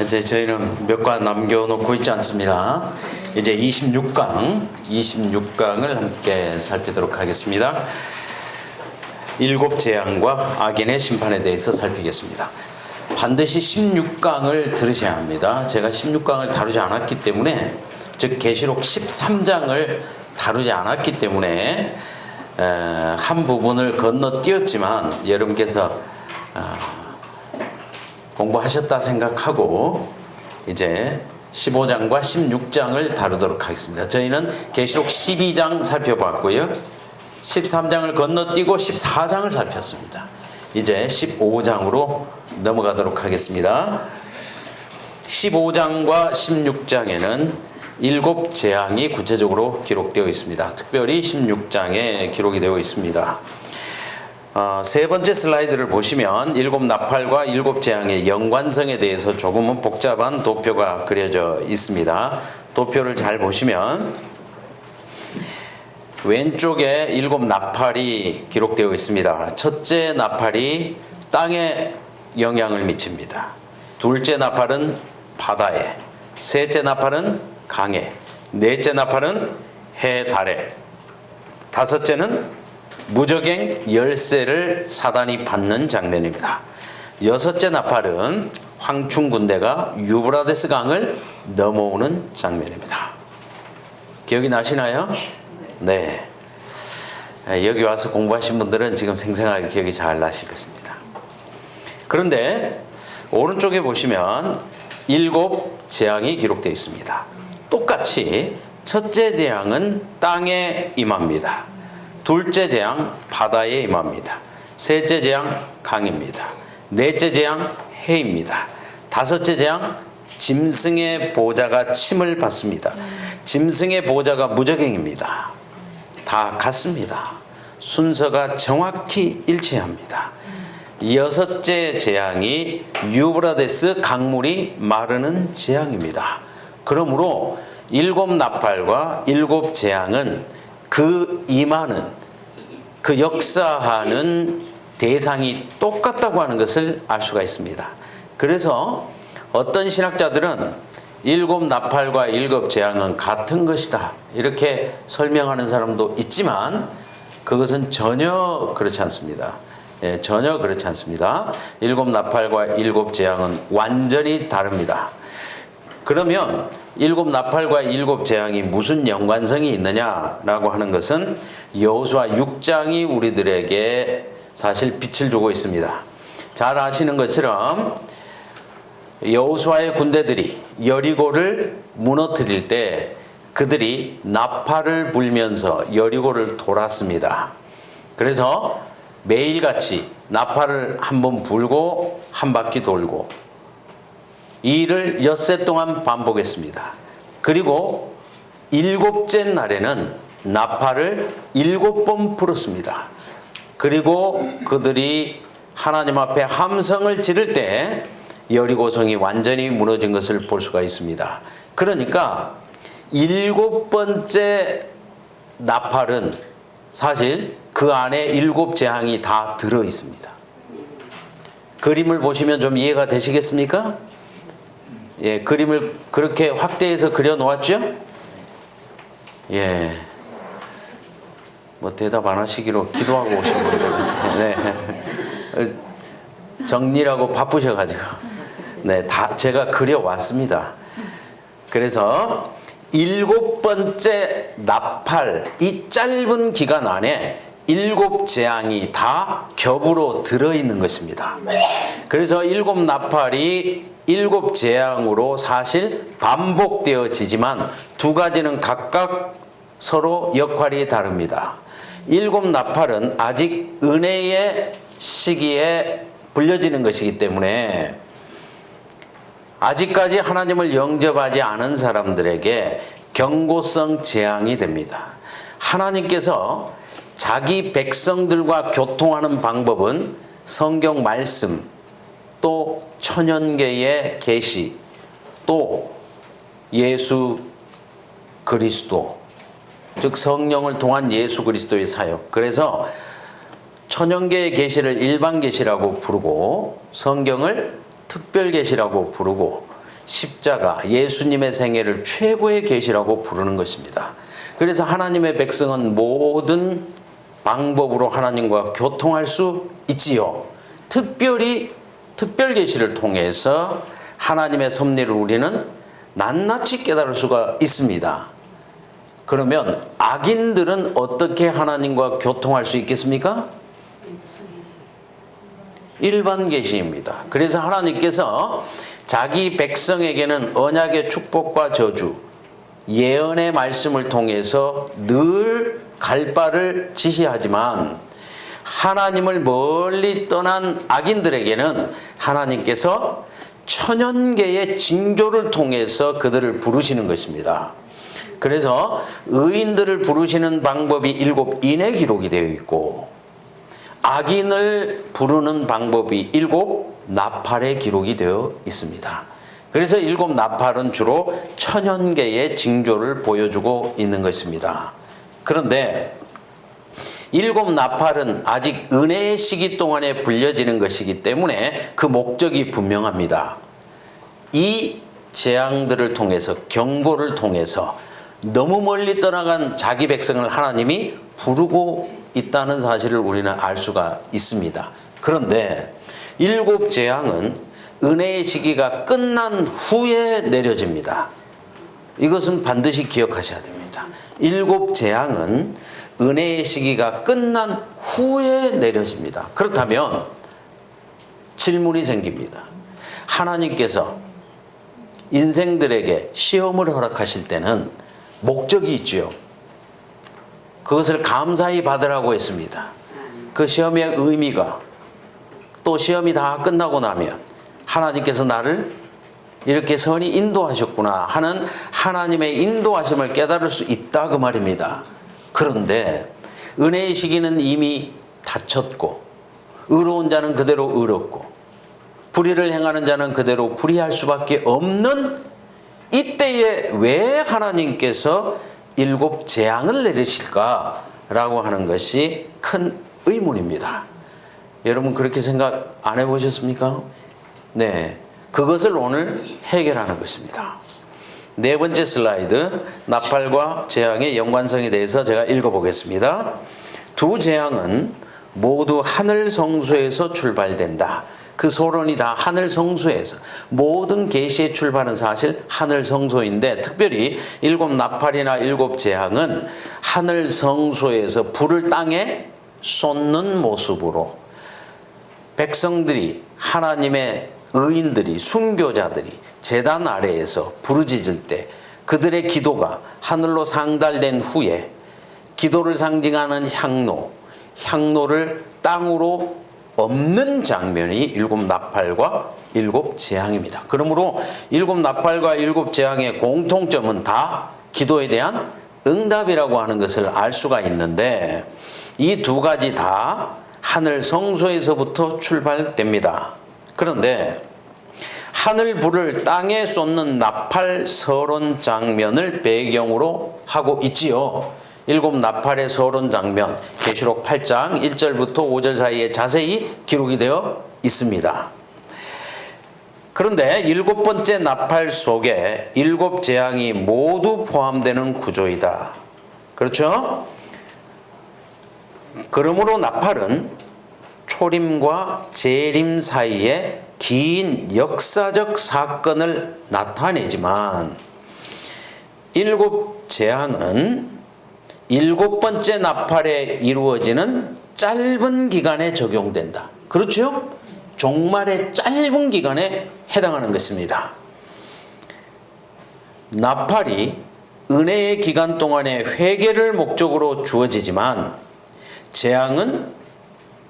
이제 저희는 몇 관 남겨놓고 있지 않습니다. 이제 26강을 함께 살피도록 하겠습니다. 일곱 재앙과 악인의 심판에 대해서 살피겠습니다. 반드시 16강을 들으셔야 합니다. 제가 16강을 다루지 않았기 때문에, 즉 계시록 13장을 다루지 않았기 때문에 한 부분을 건너뛰었지만 여러분께서 공부하셨다 생각하고 이제 15장과 16장을 다루도록 하겠습니다. 저희는 계시록 12장 살펴봤고요, 13장을 건너뛰고 14장을 살폈습니다. 이제 15장으로 넘어가도록 하겠습니다. 15장과 16장에는 일곱 재앙이 구체적으로 기록되어 있습니다. 특별히 16장에 기록이 되어 있습니다. 세 번째 슬라이드를 보시면 일곱 나팔과 일곱 재앙의 연관성에 대해서 조금은 복잡한 도표가 그려져 있습니다. 도표를 잘 보시면 왼쪽에 일곱 나팔이 기록되어 있습니다. 첫째 나팔이 땅에 영향을 미칩니다. 둘째 나팔은 바다에, 셋째 나팔은 강에, 넷째 나팔은 해, 달에, 다섯째는 무저갱 열쇠를 사단이 받는 장면입니다. 여섯째 나팔은 황충 군대가 유브라데스 강을 넘어오는 장면입니다. 기억이 나시나요? 네. 여기 와서 공부하신 분들은 지금 생생하게 기억이 잘 나실 것입니다. 그런데 오른쪽에 보시면 일곱 재앙이 기록되어 있습니다. 똑같이 첫째 재앙은 땅에 임합니다. 둘째 재앙 바다에 임합니다. 셋째 재앙 강입니다. 넷째 재앙 해입니다. 다섯째 재앙 짐승의 보좌가 침을 받습니다. 짐승의 보좌가 무저갱입니다. 다 같습니다. 순서가 정확히 일치합니다. 여섯째 재앙이 유브라데스 강물이 마르는 재앙입니다. 그러므로 일곱 나팔과 일곱 재앙은 그 임하는, 그 역사하는 대상이 똑같다고 하는 것을 알 수가 있습니다. 그래서 어떤 신학자들은 일곱 나팔과 일곱 재앙은 같은 것이다 이렇게 설명하는 사람도 있지만 그것은 전혀 그렇지 않습니다. 전혀 그렇지 않습니다. 일곱 나팔과 일곱 재앙은 완전히 다릅니다. 그러면 일곱 나팔과 일곱 재앙이 무슨 연관성이 있느냐라고 하는 것은 여호수아 6장이 우리들에게 사실 빛을 주고 있습니다. 잘 아시는 것처럼 여호수아의 군대들이 여리고를 무너뜨릴 때 그들이 나팔을 불면서 여리고를 돌았습니다. 그래서 매일같이 나팔을 한번 불고 한 바퀴 돌고 이 일을 엿새 동안 반복했습니다. 그리고 일곱째 날에는 나팔을 7번 불었습니다. 그리고 그들이 하나님 앞에 함성을 지를 때 여리고성이 완전히 무너진 것을 볼 수가 있습니다. 그러니까 7번째 나팔은 사실 그 안에 일곱 재앙이 다 들어 있습니다. 그림을 보시면 좀 이해가 되시겠습니까? 예, 그림을 그렇게 확대해서 그려 놓았죠? 예. 뭐 대답 안 하시기로 기도하고 오신 분들. 네. 정리라고 바쁘셔가지고. 네, 다 제가 그려 왔습니다. 그래서 7번째 나팔, 이 짧은 기간 안에 일곱 재앙이 다 겹으로 들어있는 것입니다. 그래서 일곱 나팔이 일곱 재앙으로 사실 반복되어지지만 두 가지는 각각 서로 역할이 다릅니다. 일곱 나팔은 아직 은혜의 시기에 불려지는 것이기 때문에 아직까지 하나님을 영접하지 않은 사람들에게 경고성 재앙이 됩니다. 하나님께서 자기 백성들과 교통하는 방법은 성경 말씀, 또 천연계의 계시, 또 예수 그리스도, 즉 성령을 통한 예수 그리스도의 사역. 그래서 천연계의 계시를 일반 계시라고 부르고 성경을 특별 계시라고 부르고 십자가, 예수님의 생애를 최고의 계시라고 부르는 것입니다. 그래서 하나님의 백성은 모든 방법으로 하나님과 교통할 수 있지요. 특별히 특별 계시를 통해서 하나님의 섭리를 우리는 낱낱이 깨달을 수가 있습니다. 그러면 악인들은 어떻게 하나님과 교통할 수 있겠습니까? 일반 계시입니다. 그래서 하나님께서 자기 백성에게는 언약의 축복과 저주, 예언의 말씀을 통해서 늘 갈 바를 지시하지만 하나님을 멀리 떠난 악인들에게는 하나님께서 천연계의 징조를 통해서 그들을 부르시는 것입니다. 그래서 의인들을 부르시는 방법이 7인의 기록이 되어 있고 악인을 부르는 방법이 7 나팔의 기록이 되어 있습니다. 그래서 7 나팔은 주로 천연계의 징조를 보여주고 있는 것입니다. 그런데 7 나팔은 아직 은혜의 시기 동안에 불려지는 것이기 때문에 그 목적이 분명합니다. 이 재앙들을 통해서, 경고를 통해서 너무 멀리 떠나간 자기 백성을 하나님이 부르고 있다는 사실을 우리는 알 수가 있습니다. 그런데 7 재앙은 은혜의 시기가 끝난 후에 내려집니다. 이것은 반드시 기억하셔야 됩니다. 7 재앙은 은혜의 시기가 끝난 후에 내려집니다. 그렇다면 질문이 생깁니다. 하나님께서 인생들에게 시험을 허락하실 때는 목적이 있지요. 그것을 감사히 받으라고 했습니다. 그 시험의 의미가, 또 시험이 다 끝나고 나면 하나님께서 나를 이렇게 선히 인도하셨구나 하는 하나님의 인도하심을 깨달을 수 있다 그 말입니다. 그런데 은혜의 시기는 이미 닫혔고 의로운 자는 그대로 의롭고 불의를 행하는 자는 그대로 불의할 수밖에 없는 이때에 왜 하나님께서 7 재앙을 내리실까라고 하는 것이 큰 의문입니다. 여러분 그렇게 생각 안 해보셨습니까? 네, 그것을 오늘 해결하는 것입니다. 네 번째 슬라이드, 나팔과 재앙의 연관성에 대해서 제가 읽어보겠습니다. 두 재앙은 모두 하늘 성소에서 출발된다. 그 소론이 다 하늘 성소에서, 모든 계시의 출발은 사실 하늘 성소인데 특별히 7 나팔이나 7 재앙은 하늘 성소에서 불을 땅에 쏟는 모습으로 백성들이, 하나님의 의인들이, 순교자들이 제단 아래에서 부르짖을 때 그들의 기도가 하늘로 상달된 후에 기도를 상징하는 향로를 땅으로 엎는 장면이 7 나팔과 7 재앙입니다. 그러므로 7 나팔과 7 재앙의 공통점은 다 기도에 대한 응답이라고 하는 것을 알 수가 있는데 이 두 가지 다 하늘 성소에서부터 출발됩니다. 그런데 하늘 불을 땅에 쏟는 나팔 서론 장면을 배경으로 하고 있지요. 7 나팔의 서론 장면, 계시록 8장 1절부터 5절 사이에 자세히 기록이 되어 있습니다. 그런데 7번째 나팔 속에 7 재앙이 모두 포함되는 구조이다. 그렇죠? 그러므로 나팔은 초림과 재림 사이에 긴 역사적 사건을 나타내지만 7 재앙은 7번째 나팔에 이루어지는 짧은 기간에 적용된다. 그렇죠? 종말의 짧은 기간에 해당하는 것입니다. 나팔이 은혜의 기간 동안의 회개를 목적으로 주어지지만 재앙은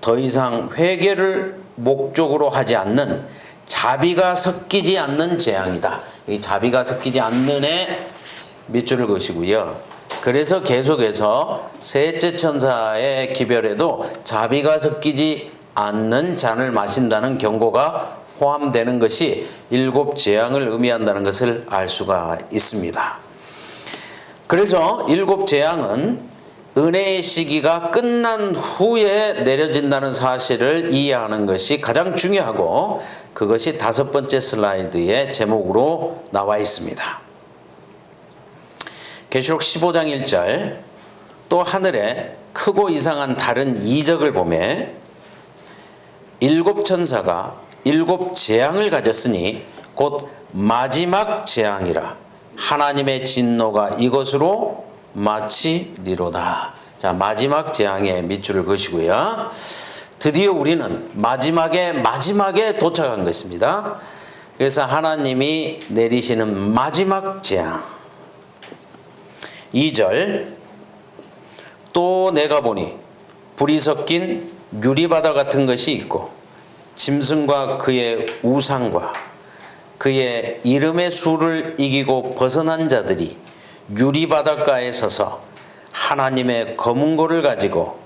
더 이상 회개를 목적으로 하지 않는, 자비가 섞이지 않는 재앙이다. 이 자비가 섞이지 않는에 밑줄을 그으시고요. 그래서 계속해서 셋째 천사의 기별에도 자비가 섞이지 않는 잔을 마신다는 경고가 포함되는 것이 7 재앙을 의미한다는 것을 알 수가 있습니다. 그래서 7 재앙은 은혜의 시기가 끝난 후에 내려진다는 사실을 이해하는 것이 가장 중요하고, 그것이 5번째 슬라이드의 제목으로 나와 있습니다. 계시록 15장 1절, 또 하늘에 크고 이상한 다른 이적을 보매 7 천사가 7 재앙을 가졌으니 곧 마지막 재앙이라. 하나님의 진노가 이것으로 마치리로다. 자, 마지막 재앙의 밑줄을 그으시고요. 드디어 우리는 마지막에 도착한 것입니다. 그래서 하나님이 내리시는 마지막 재앙. 2절, 또 내가 보니 불이 섞인 유리바다 같은 것이 있고 짐승과 그의 우상과 그의 이름의 수를 이기고 벗어난 자들이 유리바닷가에 서서 하나님의 검은고를 가지고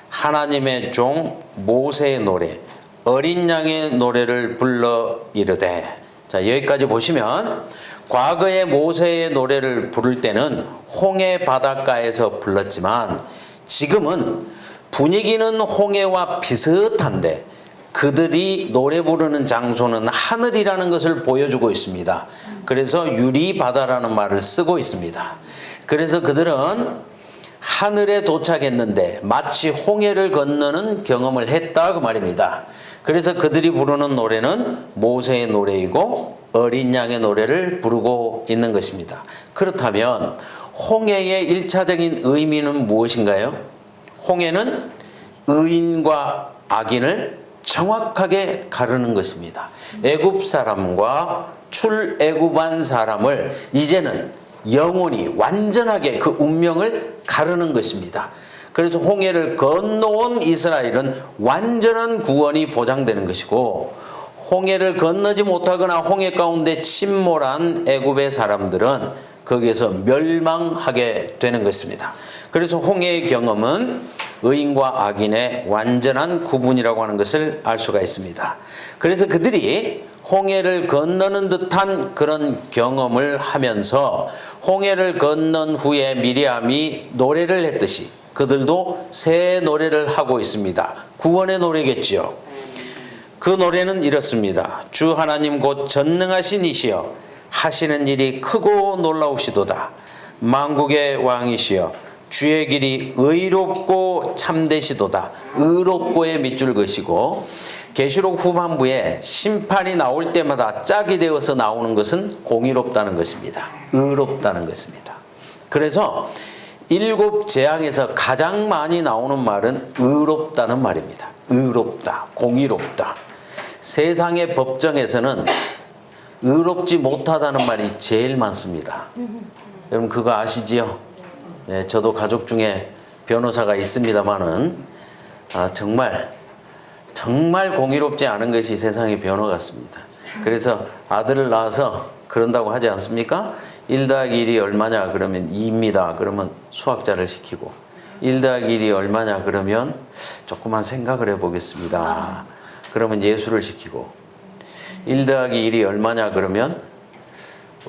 하나님의 종 모세의 노래, 어린 양의 노래를 불러 이르되. 자, 여기까지 보시면 과거에 모세의 노래를 부를 때는 홍해 바닷가에서 불렀지만 지금은 분위기는 홍해와 비슷한데 그들이 노래 부르는 장소는 하늘이라는 것을 보여주고 있습니다. 그래서 유리바다라는 말을 쓰고 있습니다. 그래서 그들은 하늘에 도착했는데 마치 홍해를 건너는 경험을 했다, 그 말입니다. 그래서 그들이 부르는 노래는 모세의 노래이고 어린 양의 노래를 부르고 있는 것입니다. 그렇다면 홍해의 1차적인 의미는 무엇인가요? 홍해는 의인과 악인을 정확하게 가르는 것입니다. 애굽 사람과 출애굽한 사람을 이제는 영원히 완전하게 그 운명을 가르는 것입니다. 그래서 홍해를 건너온 이스라엘은 완전한 구원이 보장되는 것이고, 홍해를 건너지 못하거나 홍해 가운데 침몰한 애굽의 사람들은 거기에서 멸망하게 되는 것입니다. 그래서 홍해의 경험은 의인과 악인의 완전한 구분이라고 하는 것을 알 수가 있습니다. 그래서 그들이 홍해를 건너는 듯한 그런 경험을 하면서 홍해를 건넌 후에 미리암이 노래를 했듯이 그들도 새 노래를 하고 있습니다. 구원의 노래겠지요. 그 노래는 이렇습니다. 주 하나님 곧 전능하신 이시여 하시는 일이 크고 놀라우시도다. 만국의 왕이시여 주의 길이 의롭고 참되시도다. 의롭고의 밑줄 그시고, 계시록 후반부에 심판이 나올 때마다 짝이 되어서 나오는 것은 공의롭다는 것입니다. 의롭다는 것입니다. 그래서 7 재앙에서 가장 많이 나오는 말은 의롭다는 말입니다. 의롭다, 공의롭다. 세상의 법정에서는 의롭지 못하다는 말이 제일 많습니다. 여러분 그거 아시지요? 네, 저도 가족 중에 변호사가 있습니다만은 정말 공의롭지 않은 것이 세상의 변호 같습니다. 그래서 아들을 낳아서 그런다고 하지 않습니까? 1 더하기 1이 얼마냐 그러면 2입니다. 그러면 수학자를 시키고, 1 더하기 1이 얼마냐 그러면 조금만 생각을 해보겠습니다. 그러면 예수를 시키고, 1 더하기 1이 얼마냐 그러면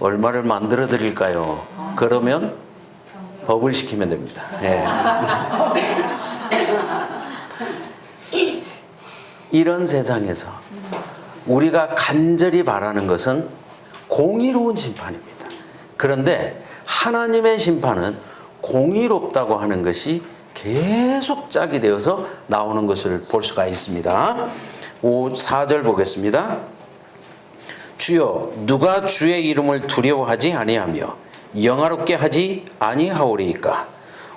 얼마를 만들어 드릴까요? 그러면 법을 시키면 됩니다. 네. 이런 세상에서 우리가 간절히 바라는 것은 공의로운 심판입니다. 그런데 하나님의 심판은 공의롭다고 하는 것이 계속 짝이 되어서 나오는 것을 볼 수가 있습니다. 4절 보겠습니다. 주여 누가 주의 이름을 두려워하지 아니하며 영화롭게 하지 아니하오리이까.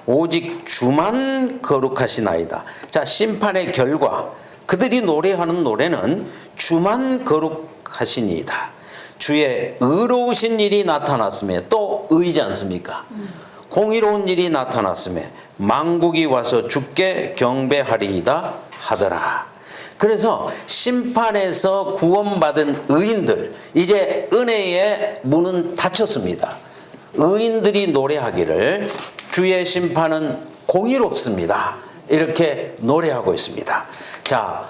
오직 주만 거룩하시나이다. 자, 심판의 결과, 그들이 노래하는 노래는 주만 거룩하시니이다. 주의 의로우신 일이 나타났음에, 또 의지 않습니까? 공의로운 일이 나타났음에 만국이 와서 주께 경배하리이다 하더라. 그래서 심판에서 구원받은 의인들, 이제 은혜의 문은 닫혔습니다. 의인들이 노래하기를 주의 심판은 공의롭습니다. 이렇게 노래하고 있습니다. 자,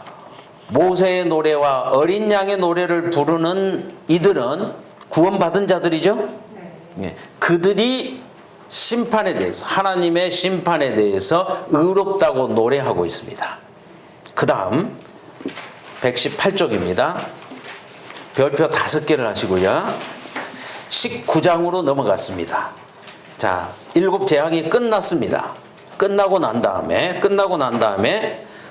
모세의 노래와 어린 양의 노래를 부르는 이들은 구원받은 자들이죠. 그들이 심판에 대해서, 하나님의 심판에 대해서 의롭다고 노래하고 있습니다. 그 다음 118쪽입니다. 별표 5개를 하시고요. 19장으로 넘어갔습니다. 자, 7 재앙이 끝났습니다. 끝나고 난 다음에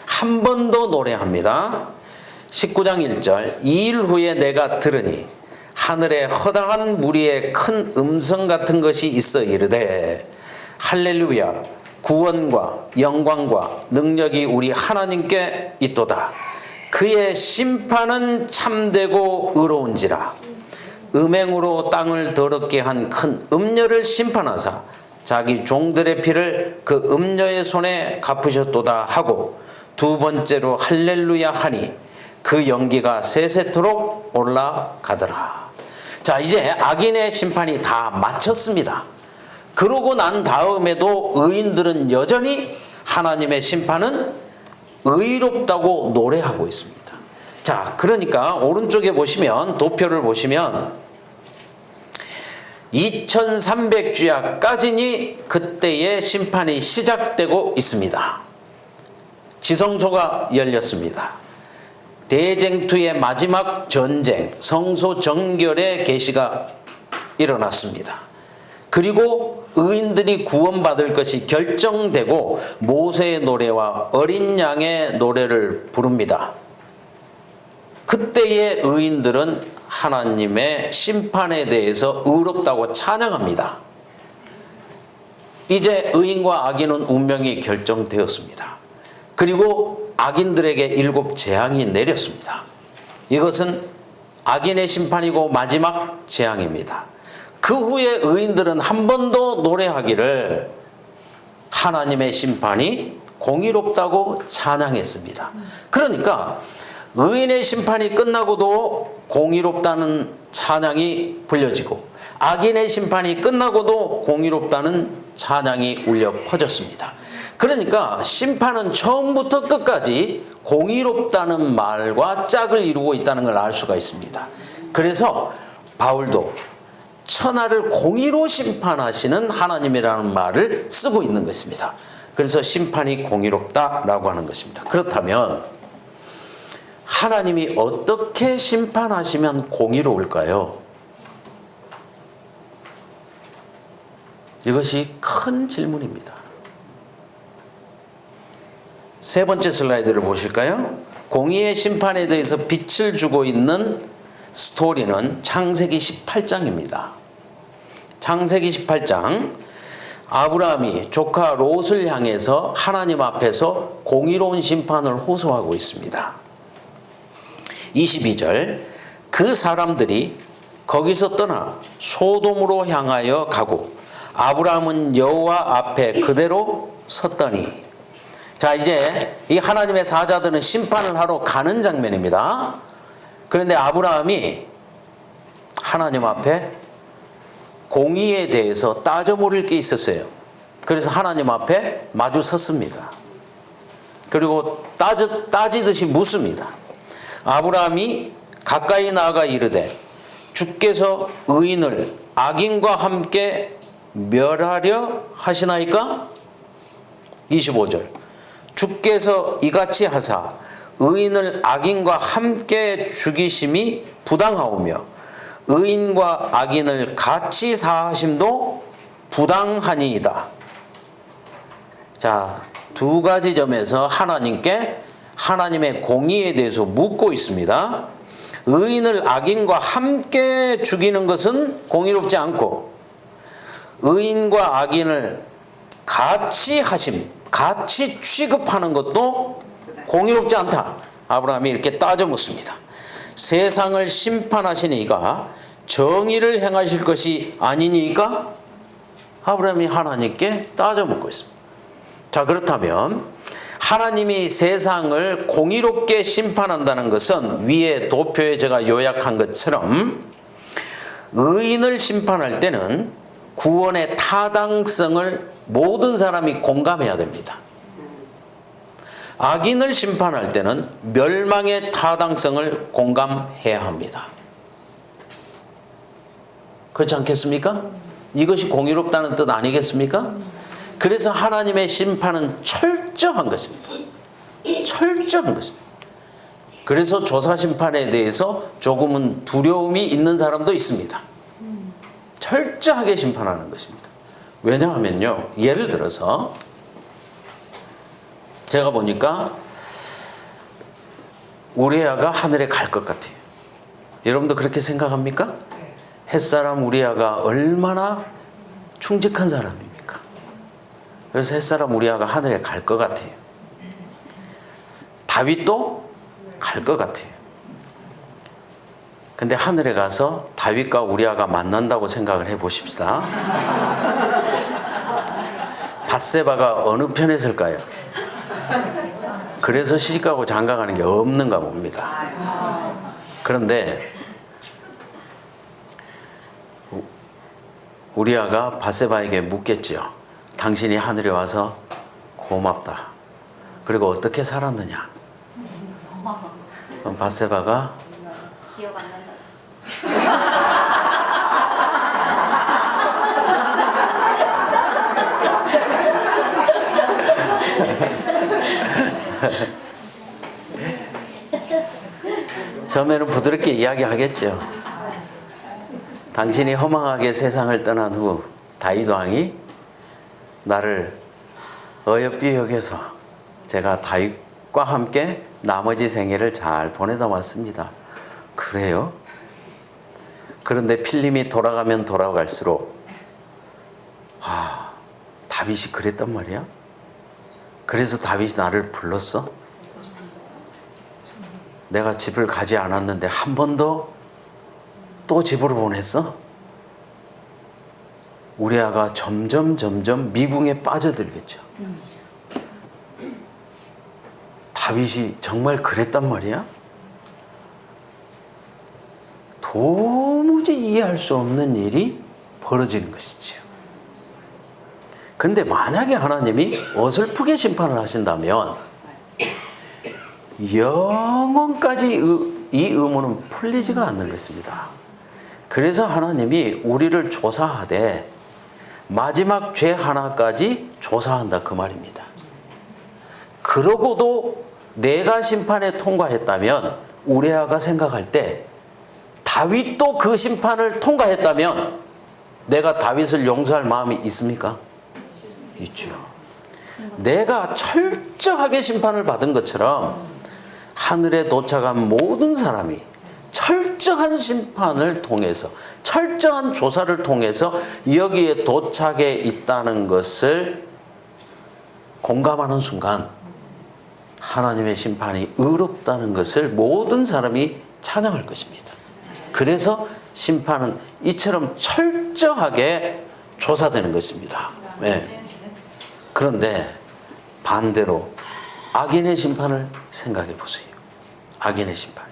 한 번 더 노래합니다. 19장 1절, 2일 후에 내가 들으니 하늘에 허다한 무리의 큰 음성 같은 것이 있어 이르되 할렐루야, 구원과 영광과 능력이 우리 하나님께 있도다. 그의 심판은 참되고 의로운지라. 음행으로 땅을 더럽게 한 큰 음녀를 심판하사 자기 종들의 피를 그 음녀의 손에 갚으셨도다 하고, 두 번째로 할렐루야 하니 그 연기가 세세토록 올라가더라. 자, 이제 악인의 심판이 다 마쳤습니다. 그러고 난 다음에도 의인들은 여전히 하나님의 심판은 의롭다고 노래하고 있습니다. 자, 그러니까 오른쪽에 보시면, 도표를 보시면 2300주야까지니 그때의 심판이 시작되고 있습니다. 지성소가 열렸습니다. 대쟁투의 마지막 전쟁, 성소 정결의 계시가 일어났습니다. 그리고 의인들이 구원받을 것이 결정되고 모세의 노래와 어린 양의 노래를 부릅니다. 그때의 의인들은 하나님의 심판에 대해서 의롭다고 찬양합니다. 이제 의인과 악인은 운명이 결정되었습니다. 그리고 악인들에게 7 재앙이 내렸습니다. 이것은 악인의 심판이고 마지막 재앙입니다. 그 후에 의인들은 한 번 더 노래하기를 하나님의 심판이 공의롭다고 찬양했습니다. 그러니까 의인의 심판이 끝나고도 공의롭다는 찬양이 불려지고, 악인의 심판이 끝나고도 공의롭다는 찬양이 울려 퍼졌습니다. 그러니까 심판은 처음부터 끝까지 공의롭다는 말과 짝을 이루고 있다는 걸 알 수가 있습니다. 그래서 바울도 천하를 공의로 심판하시는 하나님이라는 말을 쓰고 있는 것입니다. 그래서 심판이 공의롭다라고 하는 것입니다. 그렇다면 하나님이 어떻게 심판하시면 공의로울까요? 이것이 큰 질문입니다. 3번째 슬라이드를 보실까요? 공의의 심판에 대해서 빛을 주고 있는 스토리는 창세기 18장입니다. 창세기 18장, 아브라함이 조카 롯을 향해서 하나님 앞에서 공의로운 심판을 호소하고 있습니다. 22절, 그 사람들이 거기서 떠나 소돔으로 향하여 가고 아브라함은 여호와 앞에 그대로 섰더니. 자, 이제 이 하나님의 사자들은 심판을 하러 가는 장면입니다. 그런데 아브라함이 하나님 앞에 공의에 대해서 따져 물을 게 있었어요. 그래서 하나님 앞에 마주 섰습니다. 그리고 따지듯이 묻습니다. 아브라함이 가까이 나아가 이르되 주께서 의인을 악인과 함께 멸하려 하시나이까? 25절, 주께서 이같이 하사 의인을 악인과 함께 죽이심이 부당하오며 의인과 악인을 같이 사하심도 부당하니이다. 자, 2가지 점에서 하나님께 하나님의 공의에 대해서 묻고 있습니다. 의인을 악인과 함께 죽이는 것은 공의롭지 않고, 의인과 악인을 같이 취급하는 것도 공의롭지 않다. 아브라함이 이렇게 따져 묻습니다. 세상을 심판하신 이가 정의를 행하실 것이 아니니까? 아브라함이 하나님께 따져 묻고 있습니다. 자, 그렇다면 하나님이 세상을 공의롭게 심판한다는 것은 위에 도표에 제가 요약한 것처럼 의인을 심판할 때는 구원의 타당성을 모든 사람이 공감해야 됩니다. 악인을 심판할 때는 멸망의 타당성을 공감해야 합니다. 그렇지 않겠습니까? 이것이 공의롭다는 뜻 아니겠습니까? 그래서 하나님의 심판은 철저한 것입니다. 철저한 것입니다. 그래서 조사 심판에 대해서 조금은 두려움이 있는 사람도 있습니다. 철저하게 심판하는 것입니다. 왜냐하면요, 예를 들어서 제가 보니까 우리아가 하늘에 갈 것 같아요. 여러분도 그렇게 생각합니까? 햇사람 우리아가 얼마나 충직한 사람입니까? 그래서 햇사람 우리아가 하늘에 갈 것 같아요. 다윗도 갈 것 같아요. 근데 하늘에 가서 다윗과 우리아가 만난다고 생각을 해 보십시다. 밧세바가 어느 편에 설까요? 그래서 시집가고 장가가는 게 없는가 봅니다. 그런데 우리아가 밧세바에게 묻겠죠. 당신이 하늘에 와서 고맙다. 그리고 어떻게 살았느냐? 그럼 밧세바가 기억 안 난다. 처음에는 부드럽게 이야기하겠죠. 당신이 허망하게 세상을 떠난 후 다윗 왕이 나를 어여삐 여겨서 제가 다윗과 함께 나머지 생애를 잘 보내다 왔습니다. 그래요? 그런데 필름이 돌아가면 돌아갈수록 다윗이 그랬단 말이야? 그래서 다윗이 나를 불렀어? 내가 집을 가지 않았는데 한 번 더 또 집으로 보냈어? 우리아가 점점 미궁에 빠져들겠죠. 다윗이 정말 그랬단 말이야? 도무지 이해할 수 없는 일이 벌어지는 것이지요. 근데 만약에 하나님이 어설프게 심판을 하신다면 영원까지 이 의문은 풀리지가 않는 것입니다. 그래서 하나님이 우리를 조사하되 마지막 죄 하나까지 조사한다 그 말입니다. 그러고도 내가 심판에 통과했다면 우리아가 생각할 때 다윗도 그 심판을 통과했다면 내가 다윗을 용서할 마음이 있습니까? 있죠. 내가 철저하게 심판을 받은 것처럼 하늘에 도착한 모든 사람이 철저한 심판을 통해서 철저한 조사를 통해서 여기에 도착해 있다는 것을 공감하는 순간 하나님의 심판이 의롭다는 것을 모든 사람이 찬양할 것입니다. 그래서 심판은 이처럼 철저하게 조사되는 것입니다. 네. 그런데 반대로 악인의 심판을 생각해 보세요. 악인의 심판.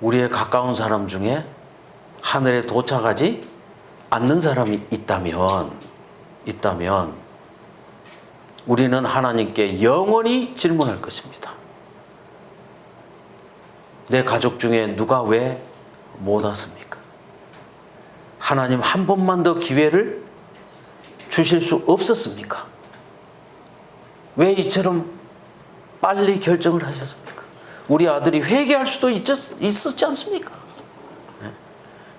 우리의 가까운 사람 중에 하늘에 도착하지 않는 사람이 있다면 우리는 하나님께 영원히 질문할 것입니다. 내 가족 중에 누가 왜 못 왔습니까? 하나님 한 번만 더 기회를 주실 수 없었습니까? 왜 이처럼 빨리 결정을 하셨습니까? 우리 아들이 회개할 수도 있었지 않습니까?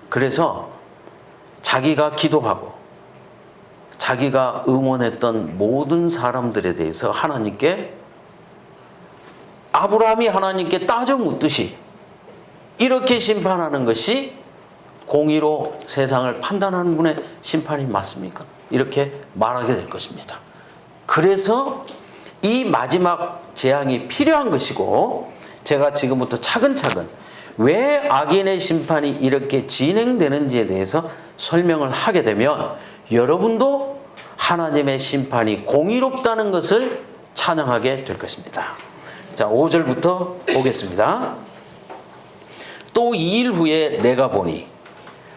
그래서 자기가 기도하고 자기가 응원했던 모든 사람들에 대해서 하나님께 아브라함이 하나님께 따져 묻듯이 이렇게 심판하는 것이 공의로 세상을 판단하는 분의 심판이 맞습니까? 이렇게 말하게 될 것입니다. 그래서 이 마지막 재앙이 필요한 것이고 제가 지금부터 차근차근 왜 악인의 심판이 이렇게 진행되는지에 대해서 설명을 하게 되면 여러분도 하나님의 심판이 공의롭다는 것을 찬양하게 될 것입니다. 자, 5절부터 보겠습니다. 또 2일 후에 내가 보니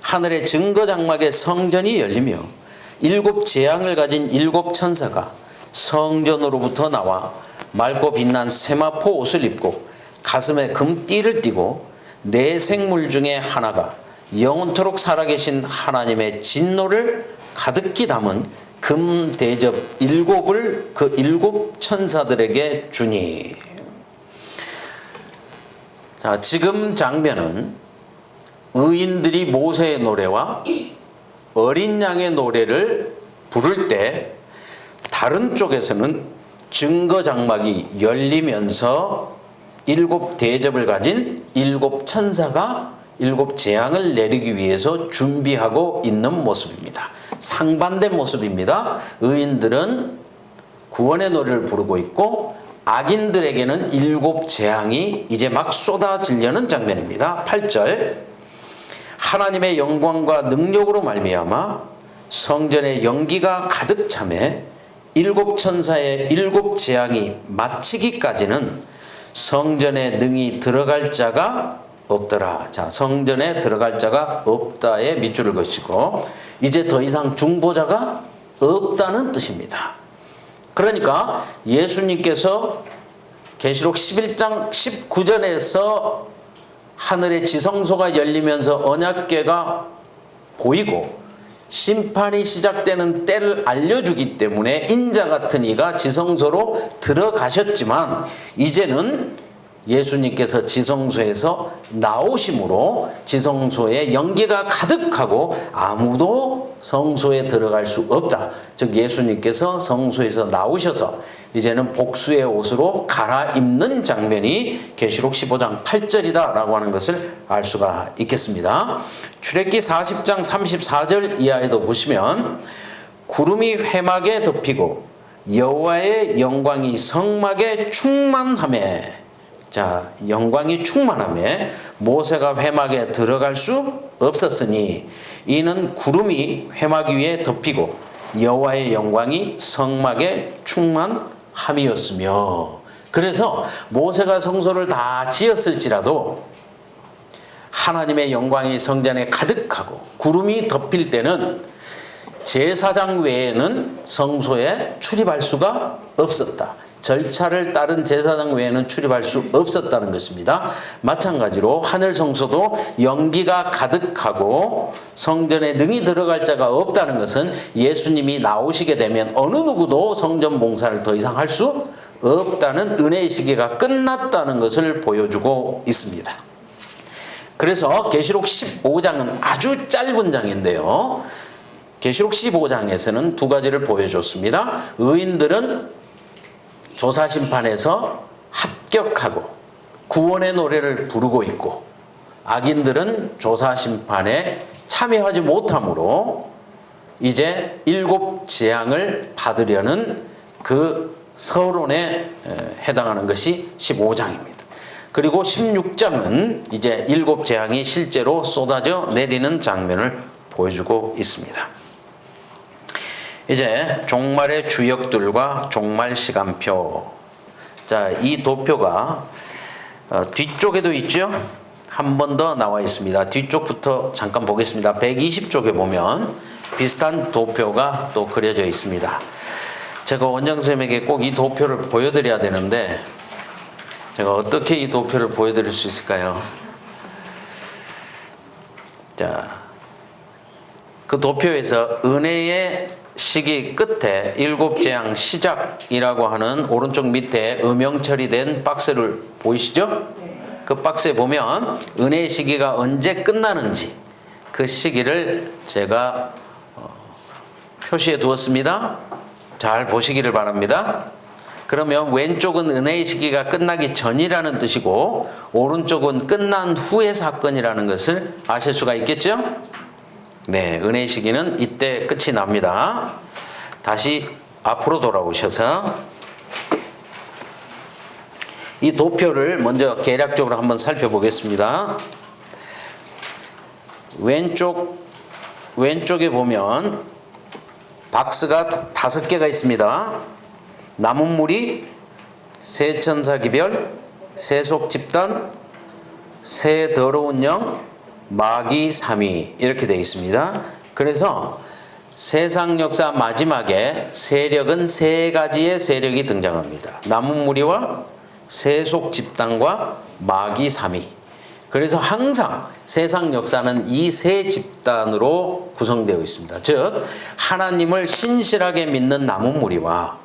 하늘의 증거장막의 성전이 열리며 7 재앙을 가진 7 천사가 성전으로부터 나와 맑고 빛난 세마포 옷을 입고 가슴에 금띠를 띠고 네 생물 중에 하나가 영원토록 살아계신 하나님의 진노를 가득히 담은 금 대접 7을 그 7 천사들에게 주니. 자, 지금 장면은 의인들이 모세의 노래와 어린 양의 노래를 부를 때 다른 쪽에서는 증거 장막이 열리면서 7 대접을 가진 7 천사가 7 재앙을 내리기 위해서 준비하고 있는 모습입니다. 상반된 모습입니다. 의인들은 구원의 노래를 부르고 있고 악인들에게는 7 재앙이 이제 막 쏟아지려는 장면입니다. 8절, 하나님의 영광과 능력으로 말미암아 성전의 연기가 가득 차매 7 천사의 7 재앙이 마치기까지는 성전에 능히 들어갈 자가 없더라. 자, 성전에 들어갈 자가 없다에 밑줄을 그치고 이제 더 이상 중보자가 없다는 뜻입니다. 그러니까 예수님께서 계시록 11장 19절에서 하늘의 지성소가 열리면서 언약궤가 보이고 심판이 시작되는 때를 알려주기 때문에 인자 같은 이가 지성소로 들어가셨지만 이제는 예수님께서 지성소에서 나오심으로 지성소에 연기가 가득하고 아무도 성소에 들어갈 수 없다. 즉 예수님께서 성소에서 나오셔서 이제는 복수의 옷으로 갈아입는 장면이 계시록 15장 8절이다 라고 하는 것을 알 수가 있겠습니다. 출애굽기 40장 34절 이하에도 보시면 구름이 회막에 덮이고 여호와의 영광이 성막에 충만하매, 자, 영광이 충만하며 모세가 회막에 들어갈 수 없었으니 이는 구름이 회막 위에 덮이고 여호와의 영광이 성막에 충만함이었으며. 그래서 모세가 성소를 다 지었을지라도 하나님의 영광이 성전에 가득하고 구름이 덮일 때는 제사장 외에는 성소에 출입할 수가 없었다. 절차를 따른 제사장 외에는 출입할 수 없었다는 것입니다. 마찬가지로 하늘 성소도 연기가 가득하고 성전에 능히 들어갈 자가 없다는 것은 예수님이 나오시게 되면 어느 누구도 성전 봉사를 더 이상 할 수 없다는 은혜의 시기가 끝났다는 것을 보여주고 있습니다. 그래서 계시록 15장은 아주 짧은 장인데요. 계시록 15장에서는 두 가지를 보여줬습니다. 의인들은 조사심판에서 합격하고 구원의 노래를 부르고 있고 악인들은 조사심판에 참여하지 못함으로 이제 7 재앙을 받으려는 그 서론에 해당하는 것이 15장입니다. 그리고 16장은 이제 7 재앙이 실제로 쏟아져 내리는 장면을 보여주고 있습니다. 이제 종말의 주역들과 종말 시간표. 자, 이 도표가 뒤쪽에도 있죠? 한 번 더 나와 있습니다. 뒤쪽부터 잠깐 보겠습니다. 120쪽에 보면 비슷한 도표가 또 그려져 있습니다. 제가 원장선생님에게 꼭 이 도표를 보여드려야 되는데 제가 어떻게 이 도표를 보여드릴 수 있을까요? 자, 그 도표에서 은혜의 시기 끝에 7 재앙 시작이라고 하는 오른쪽 밑에 음영 처리된 박스를 보이시죠? 그 박스에 보면 은혜의 시기가 언제 끝나는지 그 시기를 제가 표시해 두었습니다. 잘 보시기를 바랍니다. 그러면 왼쪽은 은혜의 시기가 끝나기 전이라는 뜻이고 오른쪽은 끝난 후의 사건이라는 것을 아실 수가 있겠죠? 네, 은혜의 시기는 이때 끝이 납니다. 다시 앞으로 돌아오셔서 이 도표를 먼저 계략적으로 한번 살펴보겠습니다. 왼쪽에 보면 박스가 5개가 있습니다. 남은 무리, 새 천사 기별, 세속 집단, 새 더러운 영, 마귀 3위 이렇게 되어 있습니다. 그래서 세상 역사 마지막에 세력은 3가지의 세력이 등장합니다. 남은 무리와 세속 집단과 마귀 3위. 그래서 항상 세상 역사는 이 세 집단으로 구성되어 있습니다. 즉 하나님을 신실하게 믿는 남은 무리와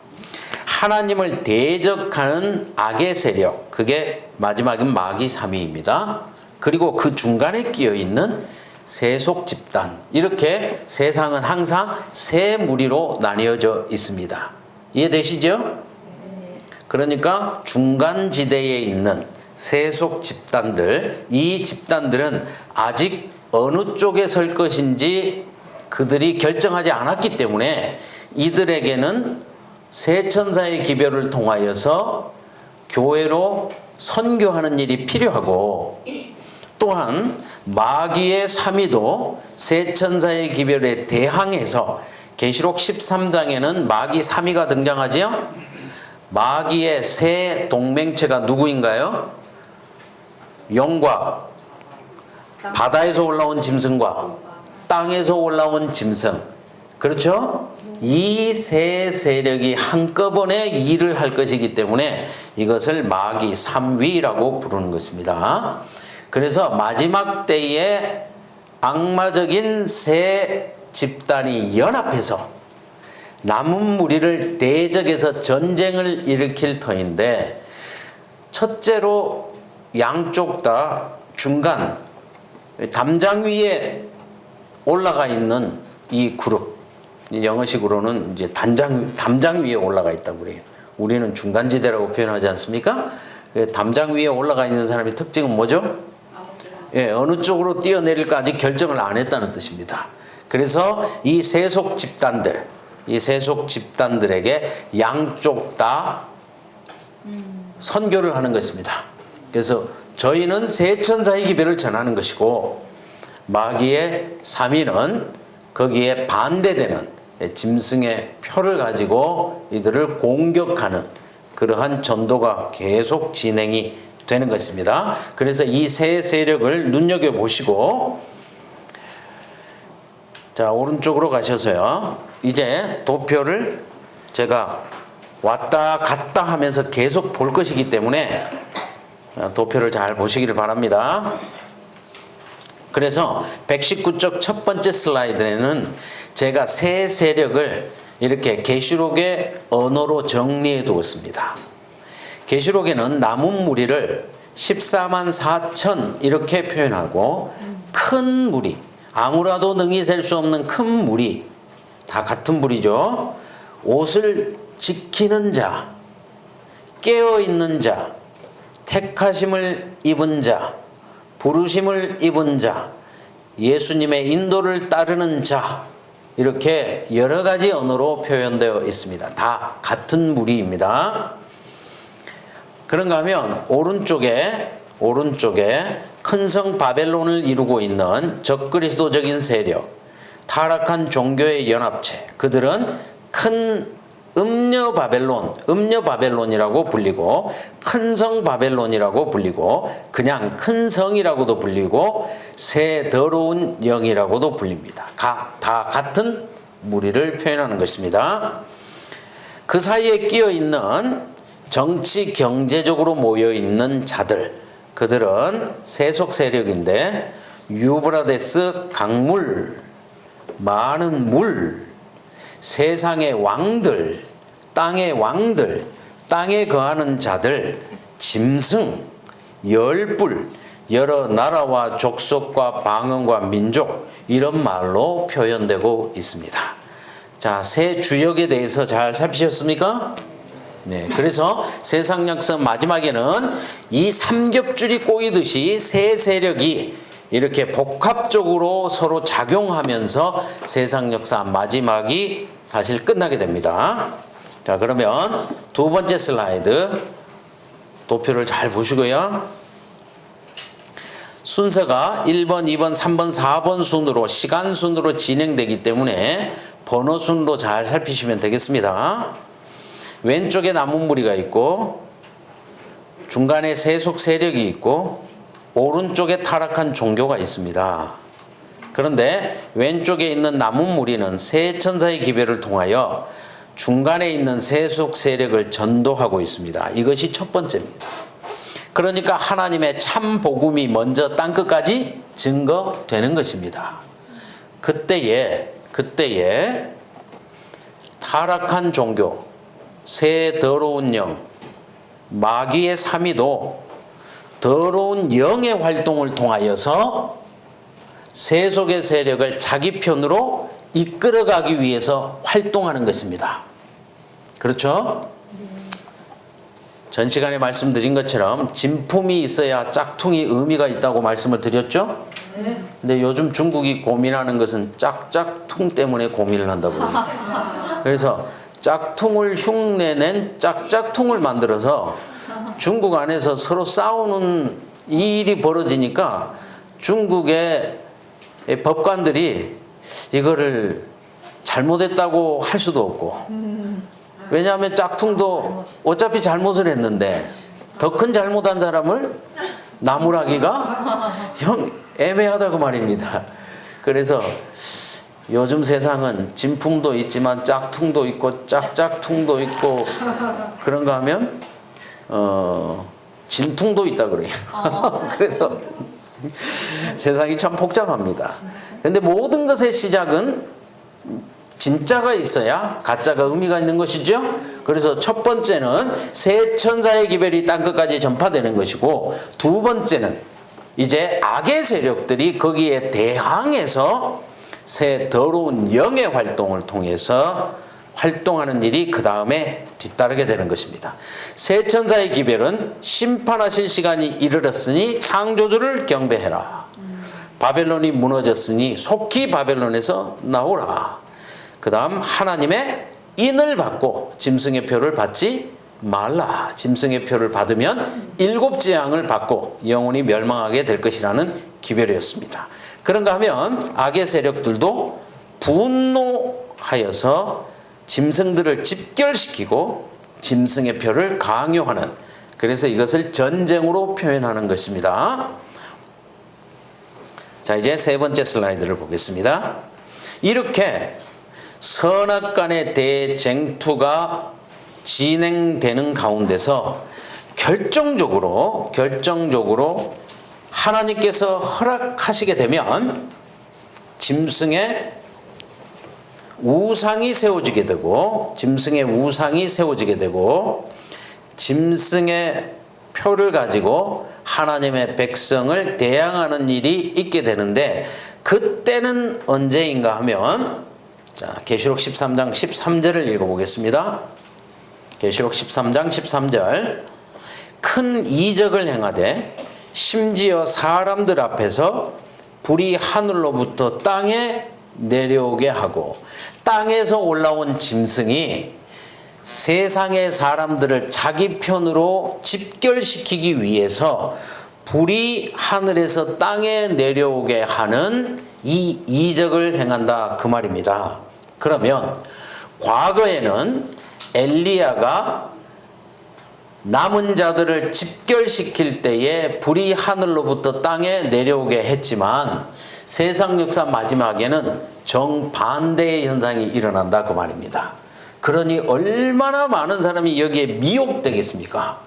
하나님을 대적하는 악의 세력, 그게 마지막은 마귀 3위입니다. 그리고 그 중간에 끼어 있는 세속 집단, 이렇게 세상은 항상 세 무리로 나뉘어져 있습니다. 이해되시죠? 그러니까 중간 지대에 있는 세속 집단들, 이 집단들은 아직 어느 쪽에 설 것인지 그들이 결정하지 않았기 때문에 이들에게는 세 천사의 기별을 통하여서 교회로 선교하는 일이 필요하고, 또한 마귀의 3위도 세 천사의 기별에 대항해서 계시록 13장에는 마귀 3위가 등장하지요. 마귀의 세 동맹체가 누구인가요? 용과 바다에서 올라온 짐승과 땅에서 올라온 짐승. 그렇죠? 이 세 세력이 한꺼번에 일을 할 것이기 때문에 이것을 마귀 3위라고 부르는 것입니다. 그래서 마지막 때에 악마적인 세 집단이 연합해서 남은 무리를 대적해서 전쟁을 일으킬 터인데, 첫째로 양쪽 다 중간 담장 위에 올라가 있는 이 그룹, 영어식으로는 이제 담장 위에 올라가 있다고 그래요. 우리는 중간지대라고 표현하지 않습니까? 담장 위에 올라가 있는 사람의 특징은 뭐죠? 예, 어느 쪽으로 뛰어내릴까 아직 결정을 안 했다는 뜻입니다. 그래서 이 세속 집단들에게 양쪽 다 선교를 하는 것입니다. 그래서 저희는 세 천사의 기별을 전하는 것이고, 마귀의 3위는 거기에 반대되는 짐승의 표를 가지고 이들을 공격하는 그러한 전도가 계속 진행이 되는 것입니다. 그래서 이 세 세력을 눈여겨보시고, 자, 오른쪽으로 가셔서요. 이제 도표를 제가 왔다 갔다 하면서 계속 볼 것이기 때문에 도표를 잘 보시기를 바랍니다. 그래서 119쪽 첫 번째 슬라이드에는 제가 세 세력을 이렇게 계시록의 언어로 정리해 두었습니다. 계시록에는 남은 무리를 14만 4천 이렇게 표현하고, 큰 무리, 아무라도 능히 셀 수 없는 큰 무리, 다 같은 무리죠. 옷을 지키는 자, 깨어있는 자, 택하심을 입은 자, 부르심을 입은 자, 예수님의 인도를 따르는 자, 이렇게 여러 가지 언어로 표현되어 있습니다. 다 같은 무리입니다. 그런가 하면 오른쪽에 큰 성 바벨론을 이루고 있는 적그리스도적인 세력, 타락한 종교의 연합체, 그들은 큰 음녀 바벨론이라고 불리고, 큰 성 바벨론이라고 불리고, 그냥 큰 성이라고도 불리고, 새 더러운 영이라고도 불립니다. 다 같은 무리를 표현하는 것입니다. 그 사이에 끼어 있는 정치 경제적으로 모여 있는 자들, 그들은 세속 세력인데, 유브라데스 강물, 많은 물, 세상의 왕들, 땅에 거하는 자들, 짐승, 열불, 여러 나라와 족속과 방언과 민족, 이런 말로 표현되고 있습니다. 자, 세 주역에 대해서 잘 살피셨습니까? 네, 그래서 세상 역사 마지막에는 이 삼겹줄이 꼬이듯이 세 세력이 이렇게 복합적으로 서로 작용하면서 세상 역사 마지막이 사실 끝나게 됩니다. 자, 그러면 두 번째 슬라이드 도표를 잘 보시고요. 순서가 1번, 2번, 3번, 4번 순으로 시간 순으로 진행되기 때문에 번호 순으로 잘 살피시면 되겠습니다. 왼쪽에 남은 무리가 있고, 중간에 세속 세력이 있고, 오른쪽에 타락한 종교가 있습니다. 그런데 왼쪽에 있는 남은 무리는 세 천사의 기별을 통하여 중간에 있는 세속 세력을 전도하고 있습니다. 이것이 첫 번째입니다. 그러니까 하나님의 참 복음이 먼저 땅끝까지 증거되는 것입니다. 그때에 타락한 종교, 새 더러운 영, 마귀의 삼위도 더러운 영의 활동을 통하여서 세속의 세력을 자기 편으로 이끌어가기 위해서 활동하는 것입니다. 그렇죠? 전 시간에 말씀드린 것처럼 진품이 있어야 짝퉁이 의미가 있다고 말씀을 드렸죠? 근데 요즘 중국이 고민하는 것은 짝짝퉁 때문에 고민을 한다고 그래요. 그래서 짝퉁을 흉내낸 짝짝퉁을 만들어서 중국 안에서 서로 싸우는 이 일이 벌어지니까 중국의 법관들이 이거를 잘못했다고 할 수도 없고, 왜냐하면 짝퉁도 어차피 잘못을 했는데 더 큰 잘못한 사람을 나무라기가 형 애매하다고 말입니다. 그래서 요즘 세상은 진품도 있지만 짝퉁도 있고 짝짝퉁도 있고 그런가 하면 진퉁도 있다 그래요. 그래서 세상이 참 복잡합니다. 그런데 모든 것의 시작은 진짜가 있어야 가짜가 의미가 있는 것이죠. 그래서 첫 번째는 새 천사의 기별이 땅끝까지 전파되는 것이고, 두 번째는 이제 악의 세력들이 거기에 대항해서 새 더러운 영의 활동을 통해서 활동하는 일이 그 다음에 뒤따르게 되는 것입니다. 새 천사의 기별은 심판하실 시간이 이르렀으니 창조주를 경배해라. 바벨론이 무너졌으니 속히 바벨론에서 나오라. 그 다음 하나님의 인을 받고 짐승의 표를 받지 말라. 짐승의 표를 받으면 7 재앙을 받고 영원히 멸망하게 될 것이라는 기별이었습니다. 그런가 하면 악의 세력들도 분노하여서 짐승들을 집결시키고 짐승의 표를 강요하는, 그래서 이것을 전쟁으로 표현하는 것입니다. 자, 이제 세 번째 슬라이드를 보겠습니다. 이렇게 선악 간의 대쟁투가 진행되는 가운데서 결정적으로 하나님께서 허락하시게 되면 짐승의 우상이 세워지게 되고, 짐승의 표를 가지고 하나님의 백성을 대항하는 일이 있게 되는데, 그때는 언제인가 하면, 자, 계시록 13장 13절을 읽어보겠습니다. 계시록 13장 13절. 큰 이적을 행하되 심지어 사람들 앞에서 불이 하늘로부터 땅에 내려오게 하고, 땅에서 올라온 짐승이 세상의 사람들을 자기 편으로 집결시키기 위해서 불이 하늘에서 땅에 내려오게 하는 이 이적을 행한다, 그 말입니다. 그러면 과거에는 엘리야가 남은 자들을 집결시킬 때에 불이 하늘로부터 땅에 내려오게 했지만, 세상 역사 마지막에는 정반대의 현상이 일어난다, 그 말입니다. 그러니 얼마나 많은 사람이 여기에 미혹되겠습니까?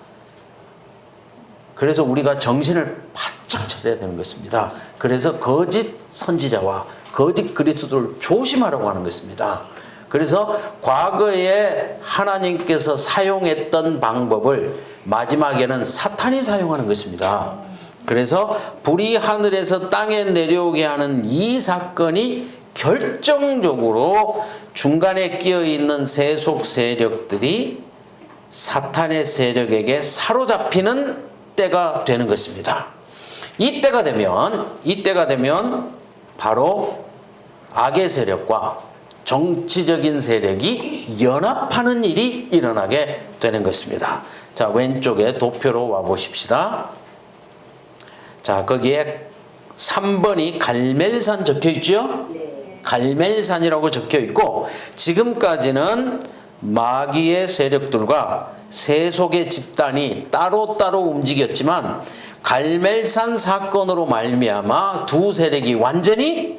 그래서 우리가 정신을 바짝 차려야 되는 것입니다. 그래서 거짓 선지자와 거짓 그리스도를 조심하라고 하는 것입니다. 그래서 과거에 하나님께서 사용했던 방법을 마지막에는 사탄이 사용하는 것입니다. 그래서 불이 하늘에서 땅에 내려오게 하는 이 사건이 결정적으로 중간에 끼어 있는 세속 세력들이 사탄의 세력에게 사로잡히는 때가 되는 것입니다. 이때가 되면 바로 악의 세력과 정치적인 세력이 연합하는 일이 일어나게 되는 것입니다. 자, 왼쪽에 도표로 와 보십시다. 자, 거기에 3번이 갈멜산 적혀 있죠? 갈멜산이라고 적혀 있고, 지금까지는 마귀의 세력들과 세속의 집단이 따로따로 움직였지만, 갈멜산 사건으로 말미암아 두 세력이 완전히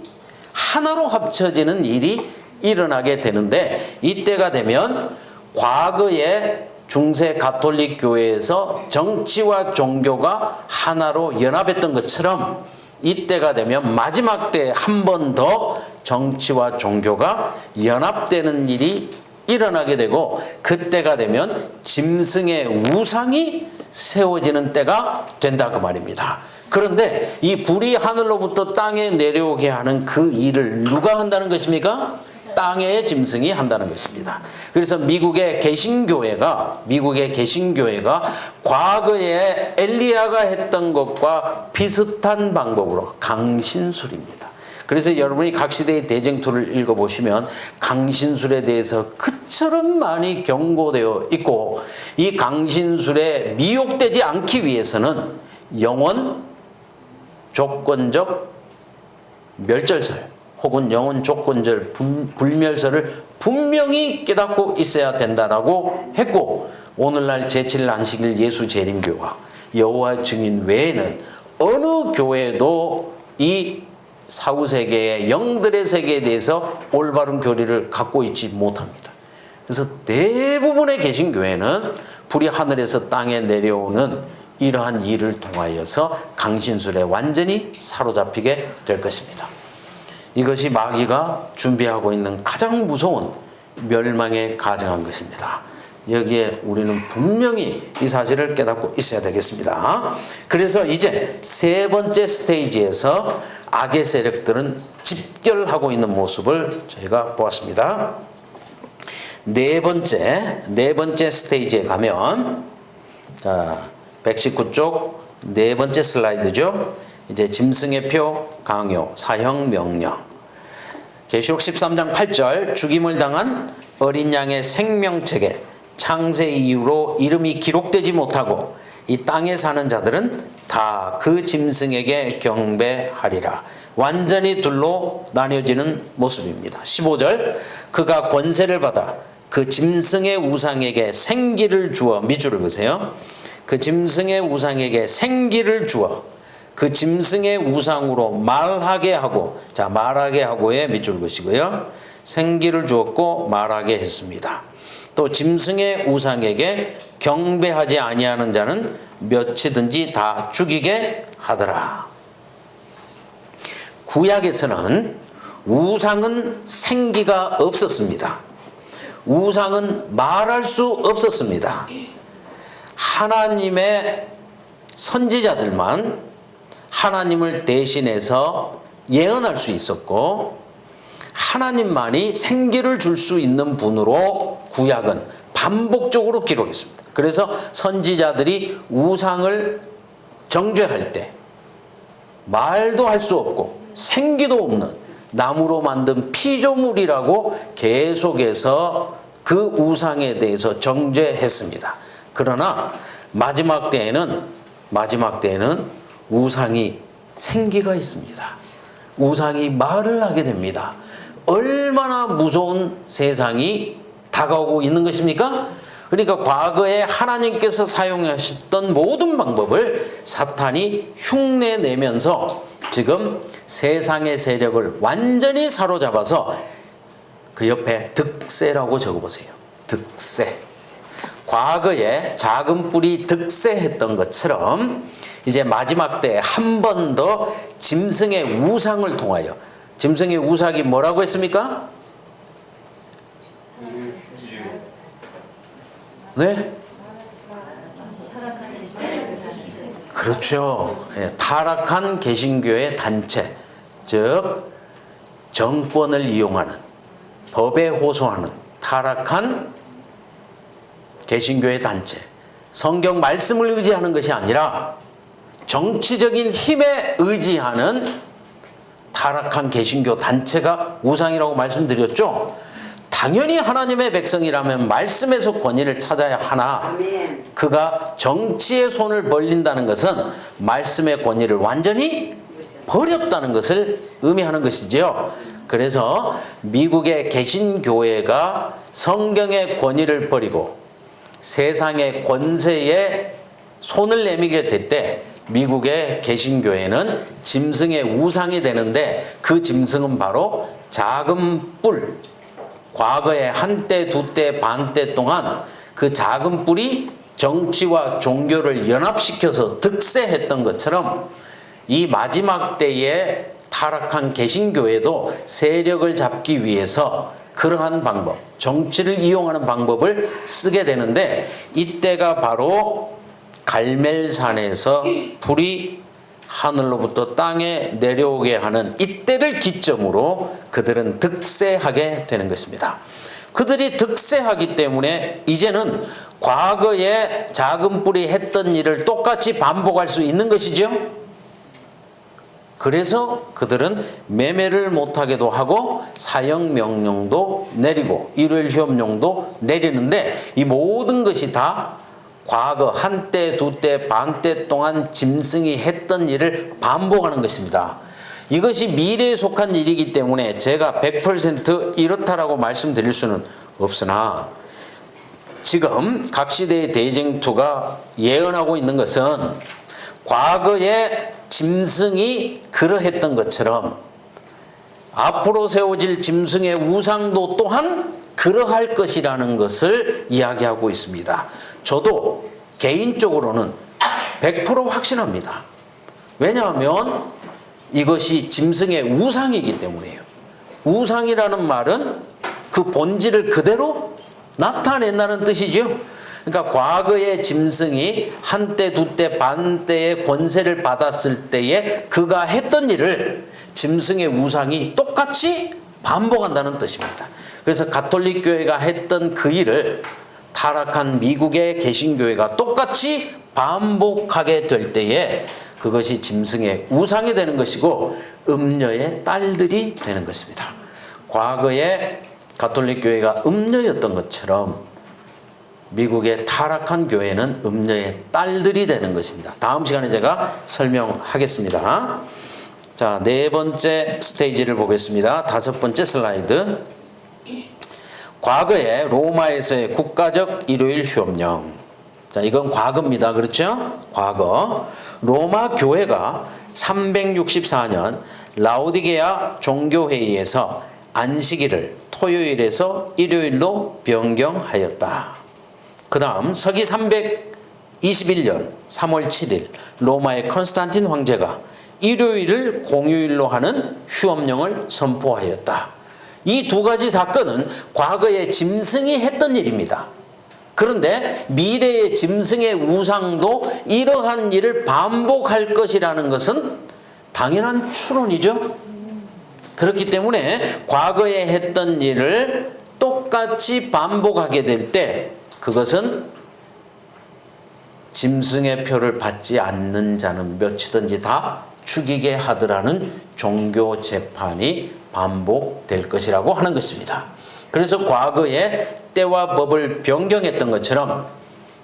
하나로 합쳐지는 일이 일어나게 되는데, 이때가 되면 과거에 중세 가톨릭 교회에서 정치와 종교가 하나로 연합했던 것처럼 이때가 되면 마지막 때 한 번 더 정치와 종교가 연합되는 일이 일어나게 되고, 그때가 되면 짐승의 우상이 세워지는 때가 된다 그 말입니다. 그런데 이 불이 하늘로부터 땅에 내려오게 하는 그 일을 누가 한다는 것입니까? 땅의 짐승이 한다는 것입니다. 그래서 미국의 개신교회가 과거에 엘리야가 했던 것과 비슷한 방법으로 강신술입니다. 그래서 여러분이 각 시대의 대쟁투를 읽어보시면 강신술에 대해서 그처럼 많이 경고되어 있고, 이 강신술에 미혹되지 않기 위해서는 영원 조건적 멸절설 혹은 영원 조건적 불멸설을 분명히 깨닫고 있어야 된다라고 했고, 오늘날 제7일 안식일 예수 재림교와 여호와 증인 외에는 어느 교회도 이 사후세계의 영들의 세계에 대해서 올바른 교리를 갖고 있지 못합니다. 그래서 대부분의 개신교회는 불이 하늘에서 땅에 내려오는 이러한 일을 통하여서 강신술에 완전히 사로잡히게 될 것입니다. 이것이 마귀가 준비하고 있는 가장 무서운 멸망에 가정한 것입니다. 여기에 우리는 분명히 이 사실을 깨닫고 있어야 되겠습니다. 그래서 이제 세 번째 스테이지에서 악의 세력들은 집결하고 있는 모습을 저희가 보았습니다. 네 번째 스테이지에 가면, 자, 119쪽 네 번째 슬라이드죠. 이제 짐승의 표, 강요, 사형, 명령. 계시록 13장 8절, 죽임을 당한 어린 양의 생명책에 창세 이후로 이름이 기록되지 못하고 이 땅에 사는 자들은 다 그 짐승에게 경배하리라. 완전히 둘로 나뉘어지는 모습입니다. 15절, 그가 권세를 받아 그 짐승의 우상에게 생기를 주어, 밑줄을 그으세요. 그 짐승의 우상에게 생기를 주어 그 짐승의 우상으로 말하게 하고, 자, 말하게 하고에 밑줄 그으시고요. 생기를 주었고 말하게 했습니다. 또 짐승의 우상에게 경배하지 아니하는 자는 몇이든지 다 죽이게 하더라. 구약에서는 우상은 생기가 없었습니다. 우상은 말할 수 없었습니다. 하나님의 선지자들만 하나님을 대신해서 예언할 수 있었고, 하나님만이 생기를 줄 수 있는 분으로 구약은 반복적으로 기록했습니다. 그래서 선지자들이 우상을 정죄할 때 말도 할 수 없고 생기도 없는 나무로 만든 피조물이라고 계속해서 그 우상에 대해서 정죄했습니다. 그러나 마지막 때에는 우상이 생기가 있습니다. 우상이 말을 하게 됩니다. 얼마나 무서운 세상이 다가오고 있는 것입니까? 그러니까 과거에 하나님께서 사용하셨던 모든 방법을 사탄이 흉내내면서 지금 세상의 세력을 완전히 사로잡아서, 그 옆에 득세라고 적어보세요. 득세. 과거에 작은 뿔이 득세했던 것처럼 이제 마지막 때 한 번 더 짐승의 우상을 통하여, 짐승의 우상이 뭐라고 했습니까? 네? 그렇죠. 타락한 개신교의 단체, 즉 정권을 이용하는, 법에 호소하는 타락한 개신교의 단체, 성경 말씀을 의지하는 것이 아니라 정치적인 힘에 의지하는 타락한 개신교 단체가 우상이라고 말씀드렸죠. 당연히 하나님의 백성이라면 말씀에서 권위를 찾아야 하나, 그가 정치의 손을 벌린다는 것은 말씀의 권위를 완전히 버렸다는 것을 의미하는 것이지요. 그래서 미국의 개신교회가 성경의 권위를 버리고 세상의 권세에 손을 내밀게 될 때 미국의 개신교회는 짐승의 우상이 되는데, 그 짐승은 바로 작은 뿔, 과거에 한때, 두때, 반때 동안 그 작은 뿔이 정치와 종교를 연합시켜서 득세했던 것처럼 이 마지막 때에 타락한 개신교회도 세력을 잡기 위해서 그러한 방법, 정치를 이용하는 방법을 쓰게 되는데, 이때가 바로 갈멜산에서 불이 하늘로부터 땅에 내려오게 하는 이때를 기점으로 그들은 득세하게 되는 것입니다. 그들이 득세하기 때문에 이제는 과거에 작은 뿔이 했던 일을 똑같이 반복할 수 있는 것이죠. 그래서 그들은 매매를 못하게도 하고 사형명령도 내리고 일요일 휴업령도 내리는데, 이 모든 것이 다 과거 한때 두때 반때 동안 짐승이 했던 일을 반복하는 것입니다. 이것이 미래에 속한 일이기 때문에 제가 100% 이렇다라고 말씀드릴 수는 없으나, 지금 각 시대의 대쟁투가 예언하고 있는 것은 과거에 짐승이 그러했던 것처럼 앞으로 세워질 짐승의 우상도 또한 그러할 것이라는 것을 이야기하고 있습니다. 저도 개인적으로는 100% 확신합니다. 왜냐하면 이것이 짐승의 우상이기 때문이에요. 우상이라는 말은 그 본질을 그대로 나타낸다는 뜻이죠. 그러니까 과거의 짐승이 한때 두때 반때의 권세를 받았을 때에 그가 했던 일을 짐승의 우상이 똑같이 반복한다는 뜻입니다. 그래서 가톨릭 교회가 했던 그 일을 타락한 미국의 개신교회가 똑같이 반복하게 될 때에 그것이 짐승의 우상이 되는 것이고 음녀의 딸들이 되는 것입니다. 과거에 가톨릭 교회가 음녀였던 것처럼 미국의 타락한 교회는 음녀의 딸들이 되는 것입니다. 다음 시간에 제가 설명하겠습니다. 자, 네 번째 스테이지를 보겠습니다. 다섯 번째 슬라이드. 과거에 로마에서의 국가적 일요일 휴업령. 자, 이건 과거입니다. 그렇죠? 과거. 로마 교회가 364년 라오디게아 종교회의에서 안식일을 토요일에서 일요일로 변경하였다. 그 다음 서기 321년 3월 7일 로마의 컨스탄틴 황제가 일요일을 공휴일로 하는 휴업령을 선포하였다. 이 두 가지 사건은 과거에 짐승이 했던 일입니다. 그런데 미래의 짐승의 우상도 이러한 일을 반복할 것이라는 것은 당연한 추론이죠. 그렇기 때문에 과거에 했던 일을 똑같이 반복하게 될 때 그것은 짐승의 표를 받지 않는 자는 몇이든지 다 죽이게 하더라는 종교 재판이 반복될 것이라고 하는 것입니다. 그래서 과거에 때와 법을 변경했던 것처럼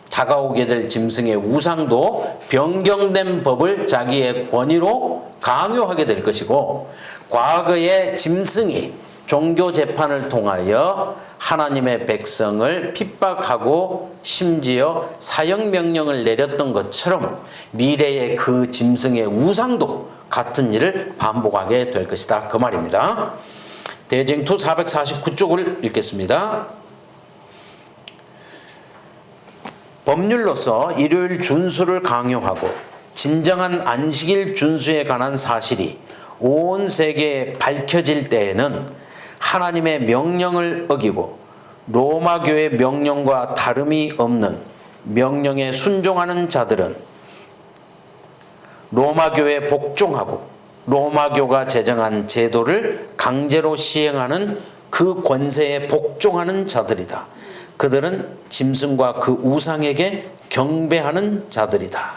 다가오게 될 짐승의 우상도 변경된 법을 자기의 권위로 강요하게 될 것이고, 과거의 짐승이 종교 재판을 통하여 하나님의 백성을 핍박하고 심지어 사형명령을 내렸던 것처럼 미래의 그 짐승의 우상도 같은 일을 반복하게 될 것이다, 그 말입니다. 대쟁투 449쪽을 읽겠습니다. 법률로서 일요일 준수를 강요하고 진정한 안식일 준수에 관한 사실이 온 세계에 밝혀질 때에는 하나님의 명령을 어기고 로마 교회 명령과 다름이 없는 명령에 순종하는 자들은 로마 교회에 복종하고 로마교가 제정한 제도를 강제로 시행하는 그 권세에 복종하는 자들이다. 그들은 짐승과 그 우상에게 경배하는 자들이다.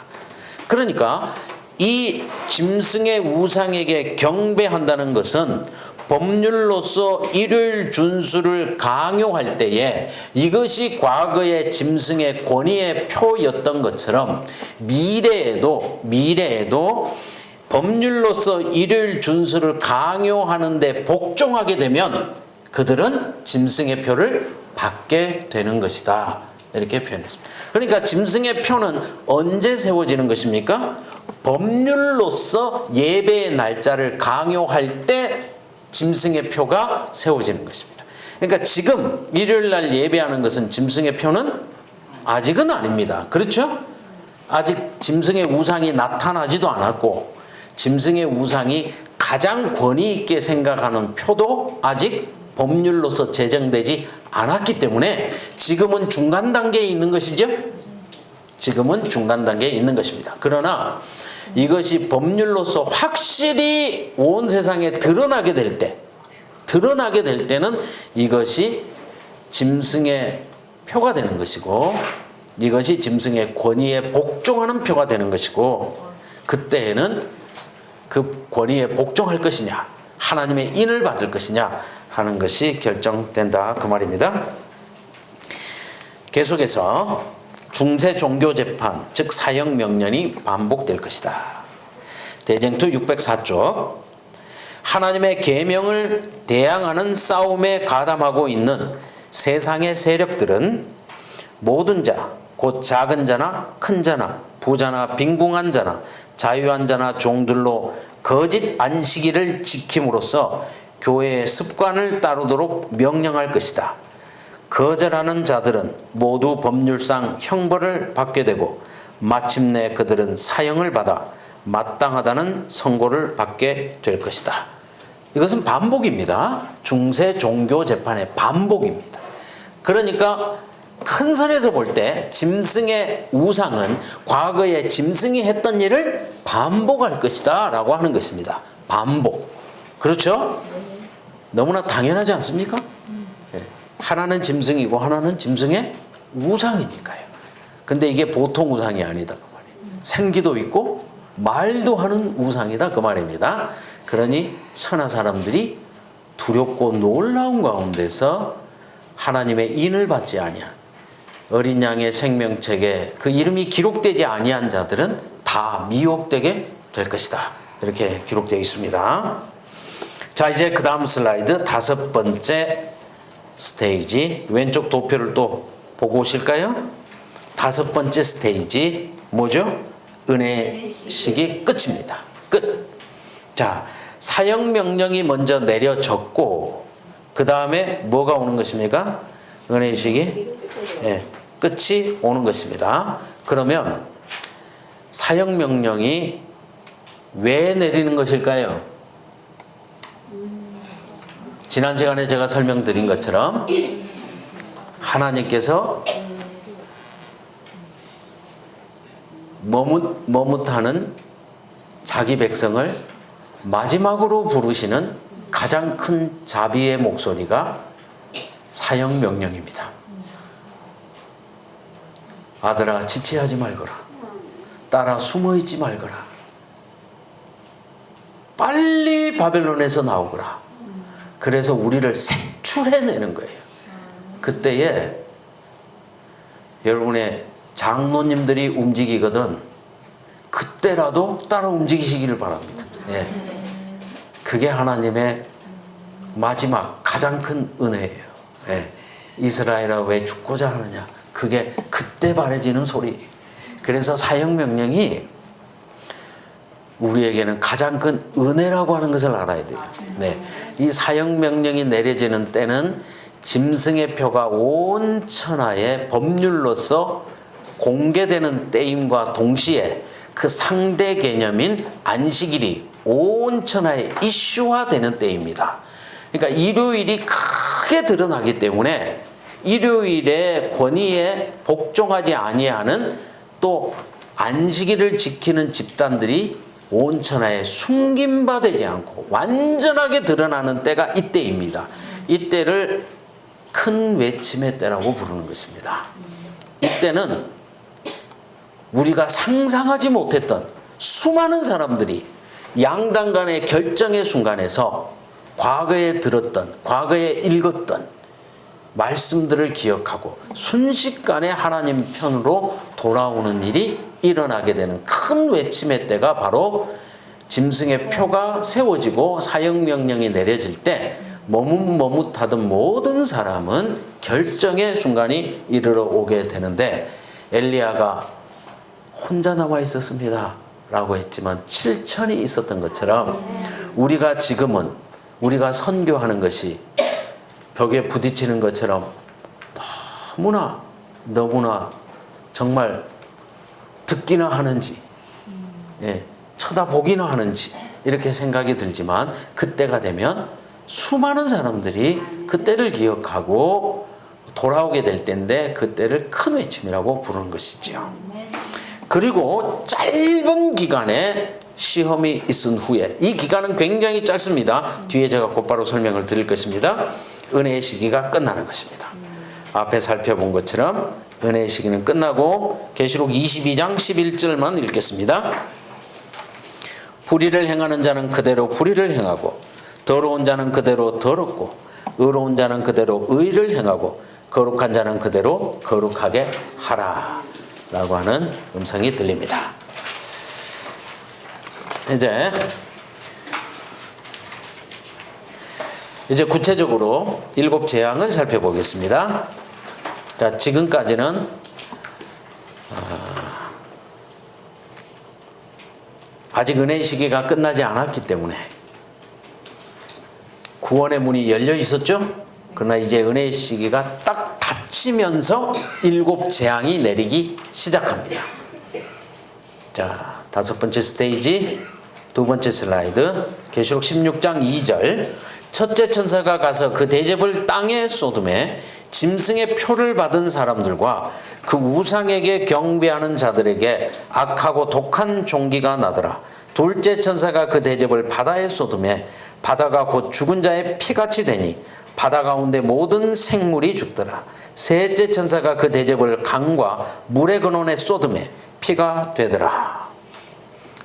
그러니까 이 짐승의 우상에게 경배한다는 것은 법률로서 일요일 준수를 강요할 때에 이것이 과거의 짐승의 권위의 표였던 것처럼 미래에도 법률로서 일요일 준수를 강요하는데 복종하게 되면 그들은 짐승의 표를 받게 되는 것이다, 이렇게 표현했습니다. 그러니까 짐승의 표는 언제 세워지는 것입니까? 법률로서 예배의 날짜를 강요할 때 짐승의 표가 세워지는 것입니다. 그러니까 지금 일요일 날 예배하는 것은 짐승의 표는 아직은 아닙니다. 그렇죠? 아직 짐승의 우상이 나타나지도 않았고 짐승의 우상이 가장 권위 있게 생각하는 표도 아직 법률로서 제정되지 않았기 때문에 지금은 중간 단계에 있는 것이죠. 지금은 중간 단계에 있는 것입니다. 그러나 이것이 법률로서 확실히 온 세상에 드러나게 될 때는 이것이 짐승의 표가 되는 것이고 이것이 짐승의 권위에 복종하는 표가 되는 것이고 그때에는 그 권위에 복종할 것이냐 하나님의 인을 받을 것이냐 하는 것이 결정된다 그 말입니다. 계속해서 중세 종교재판 즉 사형명령이 반복될 것이다. 대쟁투 604쪽 하나님의 계명을 대항하는 싸움에 가담하고 있는 세상의 세력들은 모든 자, 곧 작은 자나 큰 자나 부자나 빈궁한 자나 자유한 자나 종들로 거짓 안식일을 지킴으로써 교회의 습관을 따르도록 명령할 것이다. 거절하는 자들은 모두 법률상 형벌을 받게 되고 마침내 그들은 사형을 받아 마땅하다는 선고를 받게 될 것이다. 이것은 반복입니다. 중세 종교 재판의 반복입니다. 그러니까 큰 선에서 볼 때 짐승의 우상은 과거에 짐승이 했던 일을 반복할 것이다 라고 하는 것입니다. 반복. 그렇죠? 너무나 당연하지 않습니까? 하나는 짐승이고 하나는 짐승의 우상이니까요. 근데 이게 보통 우상이 아니다 그 말이에요. 생기도 있고 말도 하는 우상이다 그 말입니다. 그러니 선한 사람들이 두렵고 놀라운 가운데서 하나님의 인을 받지 아니한 어린 양의 생명책에 그 이름이 기록되지 아니한 자들은 다 미혹되게 될 것이다. 이렇게 기록되어 있습니다. 자, 이제 그 다음 슬라이드 다섯 번째 스테이지 왼쪽 도표를 또 보고 오실까요? 다섯 번째 스테이지 뭐죠? 은혜식이 끝입니다. 끝. 자, 사형명령이 먼저 내려졌고 그 다음에 뭐가 오는 것입니까? 은혜식이 끝이 오는 것입니다. 그러면 사형명령이 왜 내리는 것일까요? 지난 시간에 제가 설명드린 것처럼 하나님께서 머뭇하는 자기 백성을 마지막으로 부르시는 가장 큰 자비의 목소리가 사형명령입니다. 아들아 지체하지 말거라. 딸아 숨어있지 말거라. 빨리 바벨론에서 나오거라. 그래서 우리를 색출해내는 거예요. 그때에 여러분의 장로님들이 움직이거든 그때라도 따라 움직이시기를 바랍니다. 예. 그게 하나님의 마지막 가장 큰 은혜예요. 예. 이스라엘아 왜 죽고자 하느냐. 그게 그때 바래지는 소리. 그래서 사형명령이 우리에게는 가장 큰 은혜라고 하는 것을 알아야 돼요. 네. 이 사형명령이 내려지는 때는 짐승의 표가 온 천하의 법률로서 공개되는 때임과 동시에 그 상대 개념인 안식일이 온 천하에 이슈화되는 때입니다. 그러니까 일요일이 크게 드러나기 때문에 일요일의 권위에 복종하지 아니하는 또 안식일을 지키는 집단들이 온 천하에 숨김바되지 않고 완전하게 드러나는 때가 이때입니다. 이때를 큰 외침의 때라고 부르는 것입니다. 이때는 우리가 상상하지 못했던 수많은 사람들이 양당 간의 결정의 순간에서 과거에 들었던, 과거에 읽었던 말씀들을 기억하고 순식간에 하나님 편으로 돌아오는 일이 일어나게 되는 큰 외침의 때가 바로 짐승의 표가 세워지고 사형명령이 내려질 때 머뭇머뭇하던 모든 사람은 결정의 순간이 이르러 오게 되는데 엘리야가 혼자 남아 있었습니다 라고 했지만 7천이 있었던 것처럼 우리가 지금은 우리가 선교하는 것이 벽에 부딪히는 것처럼 너무나 정말 듣기나 하는지, 예, 쳐다보기나 하는지 이렇게 생각이 들지만 그때가 되면 수많은 사람들이 그때를 기억하고 돌아오게 될 때인데 그때를 큰 외침이라고 부르는 것이지요. 그리고 짧은 기간에 시험이 있은 후에, 이 기간은 굉장히 짧습니다. 뒤에 제가 곧바로 설명을 드릴 것입니다. 은혜의 시기가 끝나는 것입니다. 앞에 살펴본 것처럼 은혜의 시기는 끝나고 계시록 22장 11절만 읽겠습니다. 불의를 행하는 자는 그대로 불의를 행하고 더러운 자는 그대로 더럽고 의로운 자는 그대로 의를 행하고 거룩한 자는 그대로 거룩하게 하라 라고 하는 음성이 들립니다. 이제 구체적으로 7 재앙을 살펴보겠습니다. 자, 지금까지는 아직 은혜의 시기가 끝나지 않았기 때문에 구원의 문이 열려 있었죠. 그러나 이제 은혜의 시기가 딱 닫히면서 7 재앙이 내리기 시작합니다. 자, 5번째 스테이지, 2번째 슬라이드, 계시록 16장 2절. 첫째 천사가 가서 그 대접을 땅에 쏟음에 짐승의 표를 받은 사람들과 그 우상에게 경배하는 자들에게 악하고 독한 종기가 나더라. 둘째 천사가 그 대접을 바다에 쏟음에 바다가 곧 죽은 자의 피같이 되니 바다 가운데 모든 생물이 죽더라. 셋째 천사가 그 대접을 강과 물의 근원에 쏟음에 피가 되더라.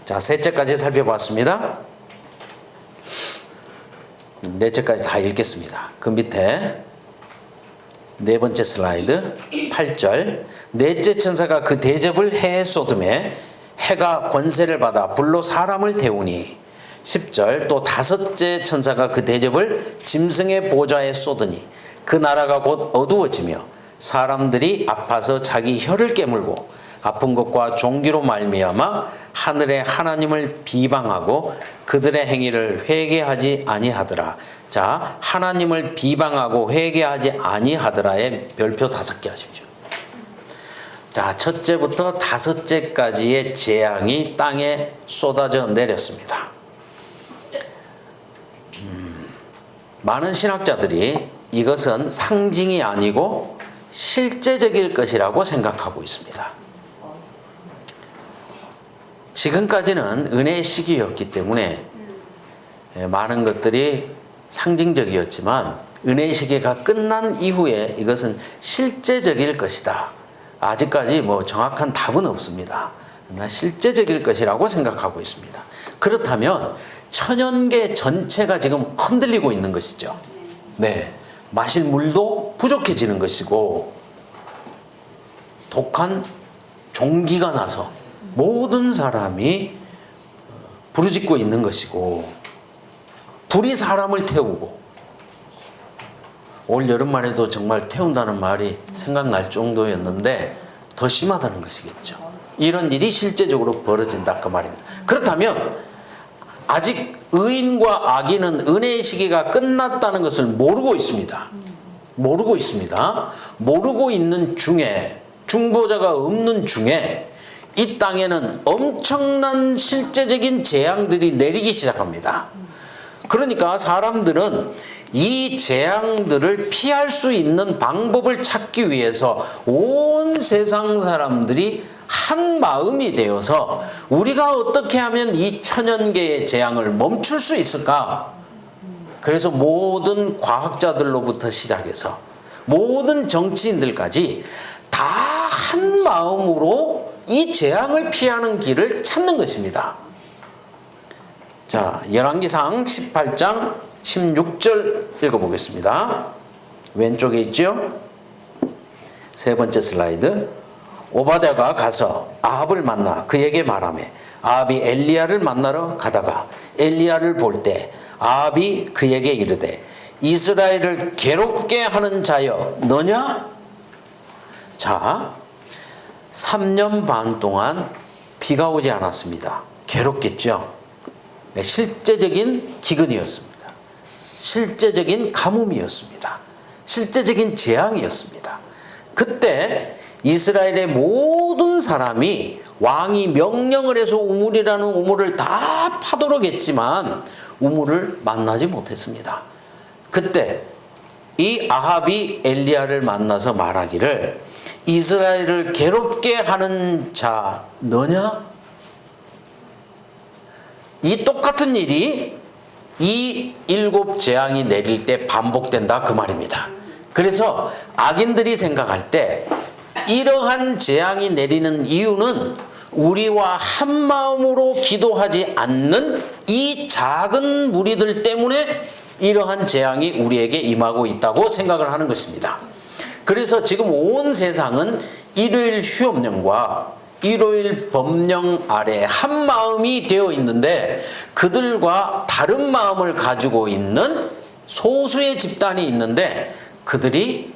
자, 셋째까지 살펴봤습니다. 넷째까지 다 읽겠습니다. 그 밑에 4번째 슬라이드 8절. 넷째 천사가 그 대접을 해에 쏟음에 해가 권세를 받아 불로 사람을 태우니 10절. 또 5째 천사가 그 대접을 짐승의 보좌에 쏟으니 그 나라가 곧 어두워지며 사람들이 아파서 자기 혀를 깨물고 아픈 것과 종기로 말미암아 하늘의 하나님을 비방하고 그들의 행위를 회개하지 아니하더라. 자, 하나님을 비방하고 회개하지 아니하더라에 별표 5개 하십시오. 자, 첫째부터 5째까지의 재앙이 땅에 쏟아져 내렸습니다. 많은 신학자들이 이것은 상징이 아니고 실제적일 것이라고 생각하고 있습니다. 지금까지는 은혜의 시기였기 때문에 많은 것들이 상징적이었지만 은혜의 시기가 끝난 이후에 이것은 실제적일 것이다. 아직까지 정확한 답은 없습니다. 그러나 실제적일 것이라고 생각하고 있습니다. 그렇다면 천연계 전체가 지금 흔들리고 있는 것이죠. 네, 마실 물도 부족해지는 것이고 독한 종기가 나서 모든 사람이 부르짖고 있는 것이고 불이 사람을 태우고 올 여름만 해도 정말 태운다는 말이 생각날 정도였는데 더 심하다는 것이겠죠. 이런 일이 실제적으로 벌어진다 그 말입니다. 그렇다면 아직 의인과 악인은 은혜의 시기가 끝났다는 것을 모르고 있습니다. 모르고 있습니다. 모르고 있는 중에, 중보자가 없는 중에 이 땅에는 엄청난 실제적인 재앙들이 내리기 시작합니다. 그러니까 사람들은 이 재앙들을 피할 수 있는 방법을 찾기 위해서 온 세상 사람들이 한 마음이 되어서 우리가 어떻게 하면 이 천연계의 재앙을 멈출 수 있을까? 그래서 모든 과학자들로부터 시작해서 모든 정치인들까지 다 한 마음으로 이 재앙을 피하는 길을 찾는 것입니다. 자, 열왕기상 18장 16절 읽어보겠습니다. 왼쪽에 있죠? 3번째 슬라이드. 오바댜가 가서 아합을 만나 그에게 말하매 아합이 엘리야를 만나러 가다가 엘리야를 볼 때 아합이 그에게 이르되 이스라엘을 괴롭게 하는 자여 너냐? 자, 3년 반 동안 비가 오지 않았습니다. 괴롭겠죠. 네, 실제적인 기근이었습니다. 실제적인 가뭄이었습니다. 실제적인 재앙이었습니다. 그때 이스라엘의 모든 사람이 왕이 명령을 해서 우물이라는 우물을 다 파도록 했지만 우물을 만나지 못했습니다. 그때 이 아합이 엘리야를 만나서 말하기를 이스라엘을 괴롭게 하는 자 너냐? 이 똑같은 일이 이 7 재앙이 내릴 때 반복된다 그 말입니다. 그래서 악인들이 생각할 때 이러한 재앙이 내리는 이유는 우리와 한마음으로 기도하지 않는 이 작은 무리들 때문에 이러한 재앙이 우리에게 임하고 있다고 생각을 하는 것입니다. 그래서 지금 온 세상은 일요일 휴업령과 일요일 법령 아래 한 마음이 되어 있는데 그들과 다른 마음을 가지고 있는 소수의 집단이 있는데 그들이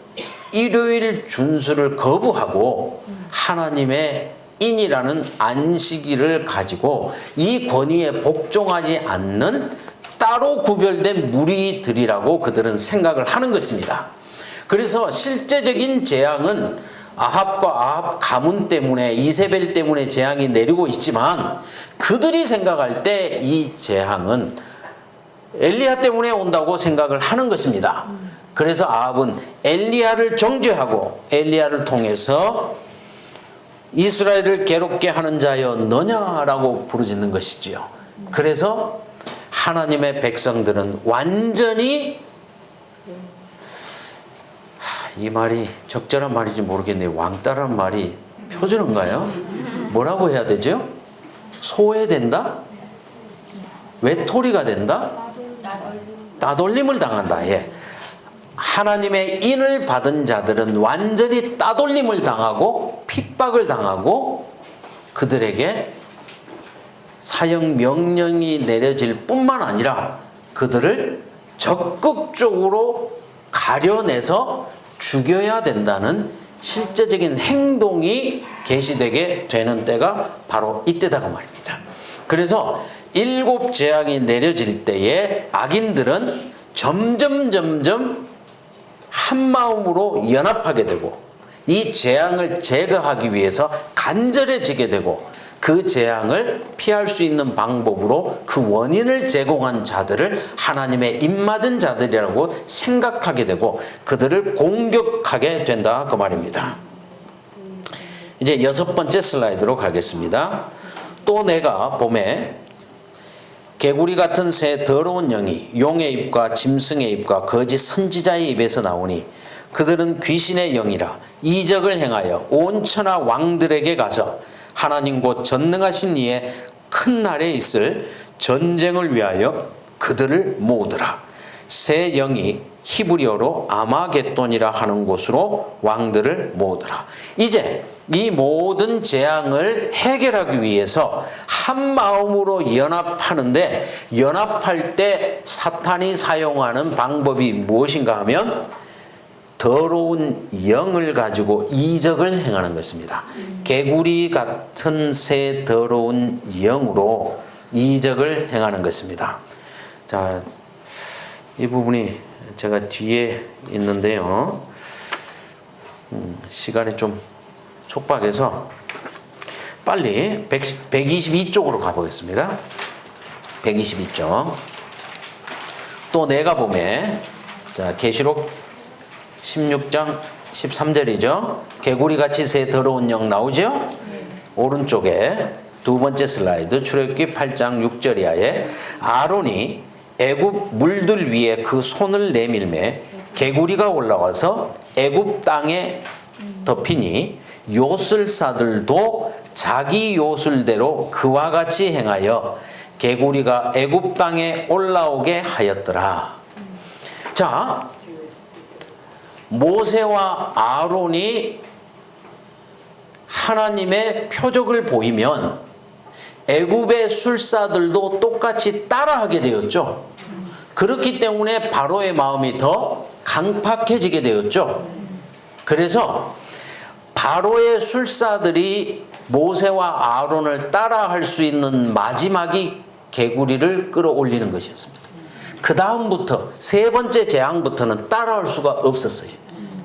일요일 준수를 거부하고 하나님의 인이라는 안식일을 가지고 이 권위에 복종하지 않는 따로 구별된 무리들이라고 그들은 생각을 하는 것입니다. 그래서 실제적인 재앙은 아합과 아합 가문 때문에 이세벨 때문에 재앙이 내리고 있지만 그들이 생각할 때 이 재앙은 엘리야 때문에 온다고 생각을 하는 것입니다. 그래서 아합은 엘리야를 정죄하고 엘리야를 통해서 이스라엘을 괴롭게 하는 자여 너냐라고 부르짖는 것이지요. 그래서 하나님의 백성들은 완전히 이 말이 적절한 말인지 모르겠네요. 왕따라는 말이 표준어인가요? 뭐라고 해야 되죠? 소외된다? 외톨이가 된다? 따돌림을 당한다. 예. 하나님의 인을 받은 자들은 완전히 따돌림을 당하고 핍박을 당하고 그들에게 사형 명령이 내려질 뿐만 아니라 그들을 적극적으로 가려내서 죽여야 된다는 실제적인 행동이 계시되게 되는 때가 바로 이때다 그 말입니다. 그래서 7 재앙이 내려질 때에 악인들은 점점 한 마음으로 연합하게 되고 이 재앙을 제거하기 위해서 간절해지게 되고 그 재앙을 피할 수 있는 방법으로 그 원인을 제공한 자들을 하나님의 입맞은 자들이라고 생각하게 되고 그들을 공격하게 된다 그 말입니다. 이제 6번째 슬라이드로 가겠습니다. 또 내가 봄에 개구리 같은 새 더러운 영이 용의 입과 짐승의 입과 거짓 선지자의 입에서 나오니 그들은 귀신의 영이라 이적을 행하여 온 천하 왕들에게 가서 하나님 곧 전능하신 이의 큰 날에 있을 전쟁을 위하여 그들을 모으더라. 새 영이 히브리어로 아마겟돈이라 하는 곳으로 왕들을 모으더라. 이제 이 모든 재앙을 해결하기 위해서 한 마음으로 연합하는데 연합할 때 사탄이 사용하는 방법이 무엇인가 하면 더러운 영을 가지고 이적을 행하는 것입니다. 개구리 같은 새 더러운 영으로 이적을 행하는 것입니다. 자, 이 부분이 제가 뒤에 있는데요. 시간이 좀 촉박해서 빨리 122쪽으로 가보겠습니다. 122쪽. 또 내가 봄에 자 계시록 16장 13절이죠. 개구리같이 새 더러운 영 나오죠? 오른쪽에 두 번째 슬라이드 출애굽기 8장 6절 이하에 아론이 애굽 물들 위에 그 손을 내밀매 개구리가 올라와서 애굽 땅에 덮이니 요술사들도 자기 요술대로 그와 같이 행하여 개구리가 애굽 땅에 올라오게 하였더라. 자, 모세와 아론이 하나님의 표적을 보이면 애굽의 술사들도 똑같이 따라하게 되었죠. 그렇기 때문에 바로의 마음이 더 강팍해지게 되었죠. 그래서 바로의 술사들이 모세와 아론을 따라할 수 있는 마지막이 개구리를 끌어올리는 것이었습니다. 그 다음부터 세 번째 재앙부터는 따라할 수가 없었어요.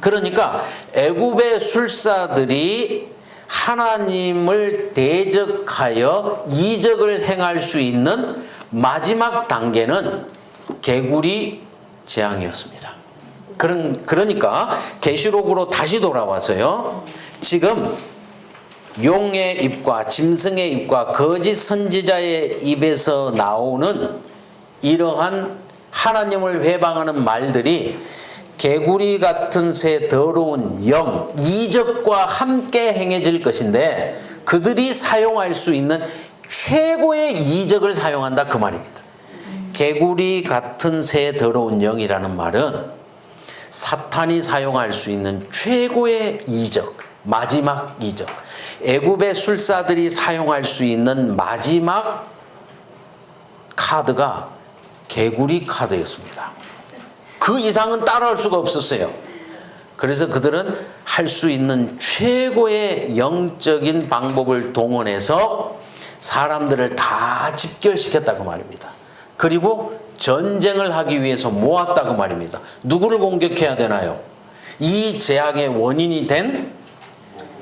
그러니까 애굽의 술사들이 하나님을 대적하여 이적을 행할 수 있는 마지막 단계는 개구리 재앙이었습니다. 그러니까 계시록으로 다시 돌아와서요. 지금 용의 입과 짐승의 입과 거짓 선지자의 입에서 나오는 이러한 하나님을 회방하는 말들이 개구리 같은 새 더러운 영, 이적과 함께 행해질 것인데 그들이 사용할 수 있는 최고의 이적을 사용한다 그 말입니다. 개구리 같은 새 더러운 영이라는 말은 사탄이 사용할 수 있는 최고의 이적, 마지막 이적, 애굽의 술사들이 사용할 수 있는 마지막 카드가 개구리 카드였습니다. 그 이상은 따라할 수가 없었어요. 그래서 그들은 할 수 있는 최고의 영적인 방법을 동원해서 사람들을 다 집결시켰다고 말입니다. 그리고 전쟁을 하기 위해서 모았다고 말입니다. 누구를 공격해야 되나요? 이 재앙의 원인이 된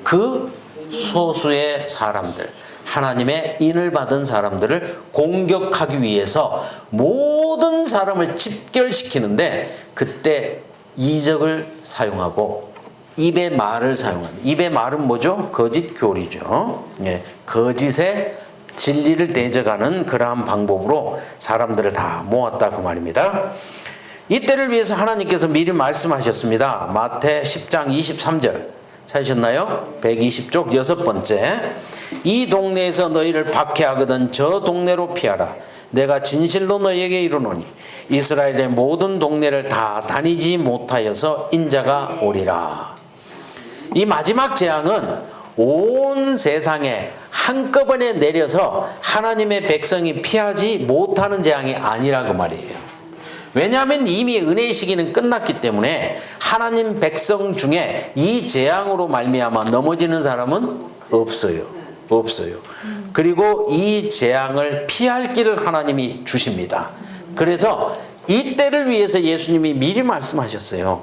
그 소수의 사람들, 하나님의 인을 받은 사람들을 공격하기 위해서 모든 사람을 집결시키는데 그때 이적을 사용하고 입의 말을 사용합니다. 입의 말은 뭐죠? 거짓 교리죠. 예, 거짓의 진리를 대적하는 그러한 방법으로 사람들을 다 모았다 그 말입니다. 이때를 위해서 하나님께서 미리 말씀하셨습니다. 마태 10장 23절 찾으셨나요? 120쪽 6번째. 이 동네에서 너희를 박해하거든 저 동네로 피하라. 내가 진실로 너희에게 이르노니 이스라엘의 모든 동네를 다 다니지 못하여서 인자가 오리라. 이 마지막 재앙은 온 세상에 한꺼번에 내려서 하나님의 백성이 피하지 못하는 재앙이 아니라고 말이에요. 왜냐하면 이미 은혜의 시기는 끝났기 때문에 하나님 백성 중에 이 재앙으로 말미암아 넘어지는 사람은 없어요. 그리고 이 재앙을 피할 길을 하나님이 주십니다. 그래서 이 때를 위해서 예수님이 미리 말씀하셨어요.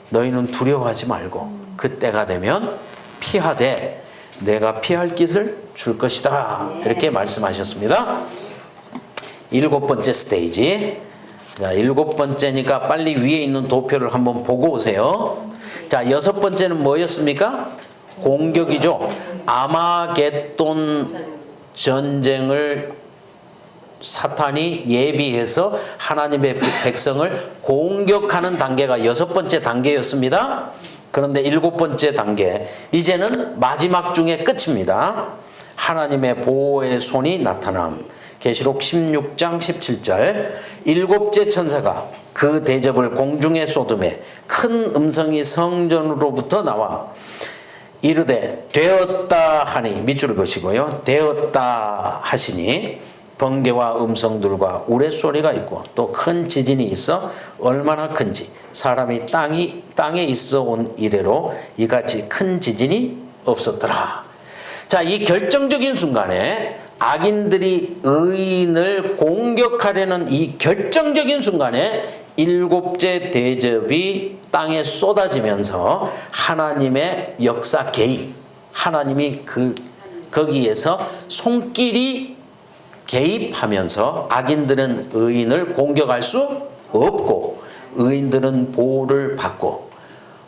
너희는 두려워하지 말고 그때가 되면 피하되 내가 피할 길을 줄 것이다. 이렇게 말씀하셨습니다. 7번째 스테이지. 자, 7번째니까 빨리 위에 있는 도표를 한번 보고 오세요. 자, 6번째는 뭐였습니까? 공격이죠. 아마겟돈 전쟁을 사탄이 예비해서 하나님의 백성을 공격하는 단계가 6번째 단계였습니다. 그런데 7번째 단계, 이제는 마지막 중에 끝입니다. 하나님의 보호의 손이 나타남. 계시록 16장 17절. 7째 천사가 그 대접을 공중에 쏟음에 큰 음성이 성전으로부터 나와 이르되 되었다 하니, 밑줄을 그으시고요. 되었다 하시니 번개와 음성들과 우레소리가 있고 또 큰 지진이 있어 얼마나 큰지 사람이 땅에 있어 온 이래로 이같이 큰 지진이 없었더라. 자, 이 결정적인 순간에 악인들이 의인을 공격하려는 이 결정적인 순간에 7째 대접이 땅에 쏟아지면서 하나님의 역사 개입, 하나님이 거기에서 손길이 개입하면서 악인들은 의인을 공격할 수 없고 의인들은 보호를 받고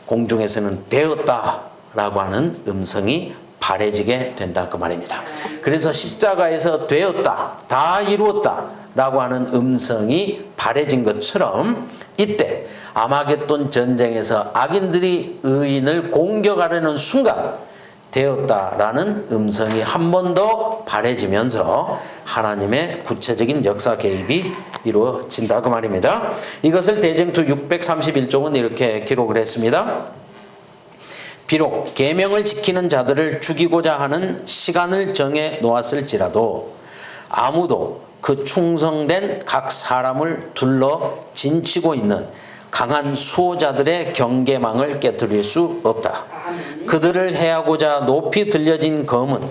공중에서는 되었다라고 하는 음성이 발해지게 된다 그 말입니다. 그래서 십자가에서 되었다, 다 이루었다 라고 하는 음성이 발해진 것처럼 이때 아마겟돈 전쟁에서 악인들이 의인을 공격하려는 순간 되었다라는 음성이 한 번 더 발해지면서 하나님의 구체적인 역사 개입이 이루어진다 그 말입니다. 이것을 대쟁투 631쪽은 이렇게 기록을 했습니다. 비록 계명을 지키는 자들을 죽이고자 하는 시간을 정해 놓았을지라도 아무도 그 충성된 각 사람을 둘러 진치고 있는 강한 수호자들의 경계망을 깨뜨릴 수 없다. 그들을 해하고자 높이 들려진 검은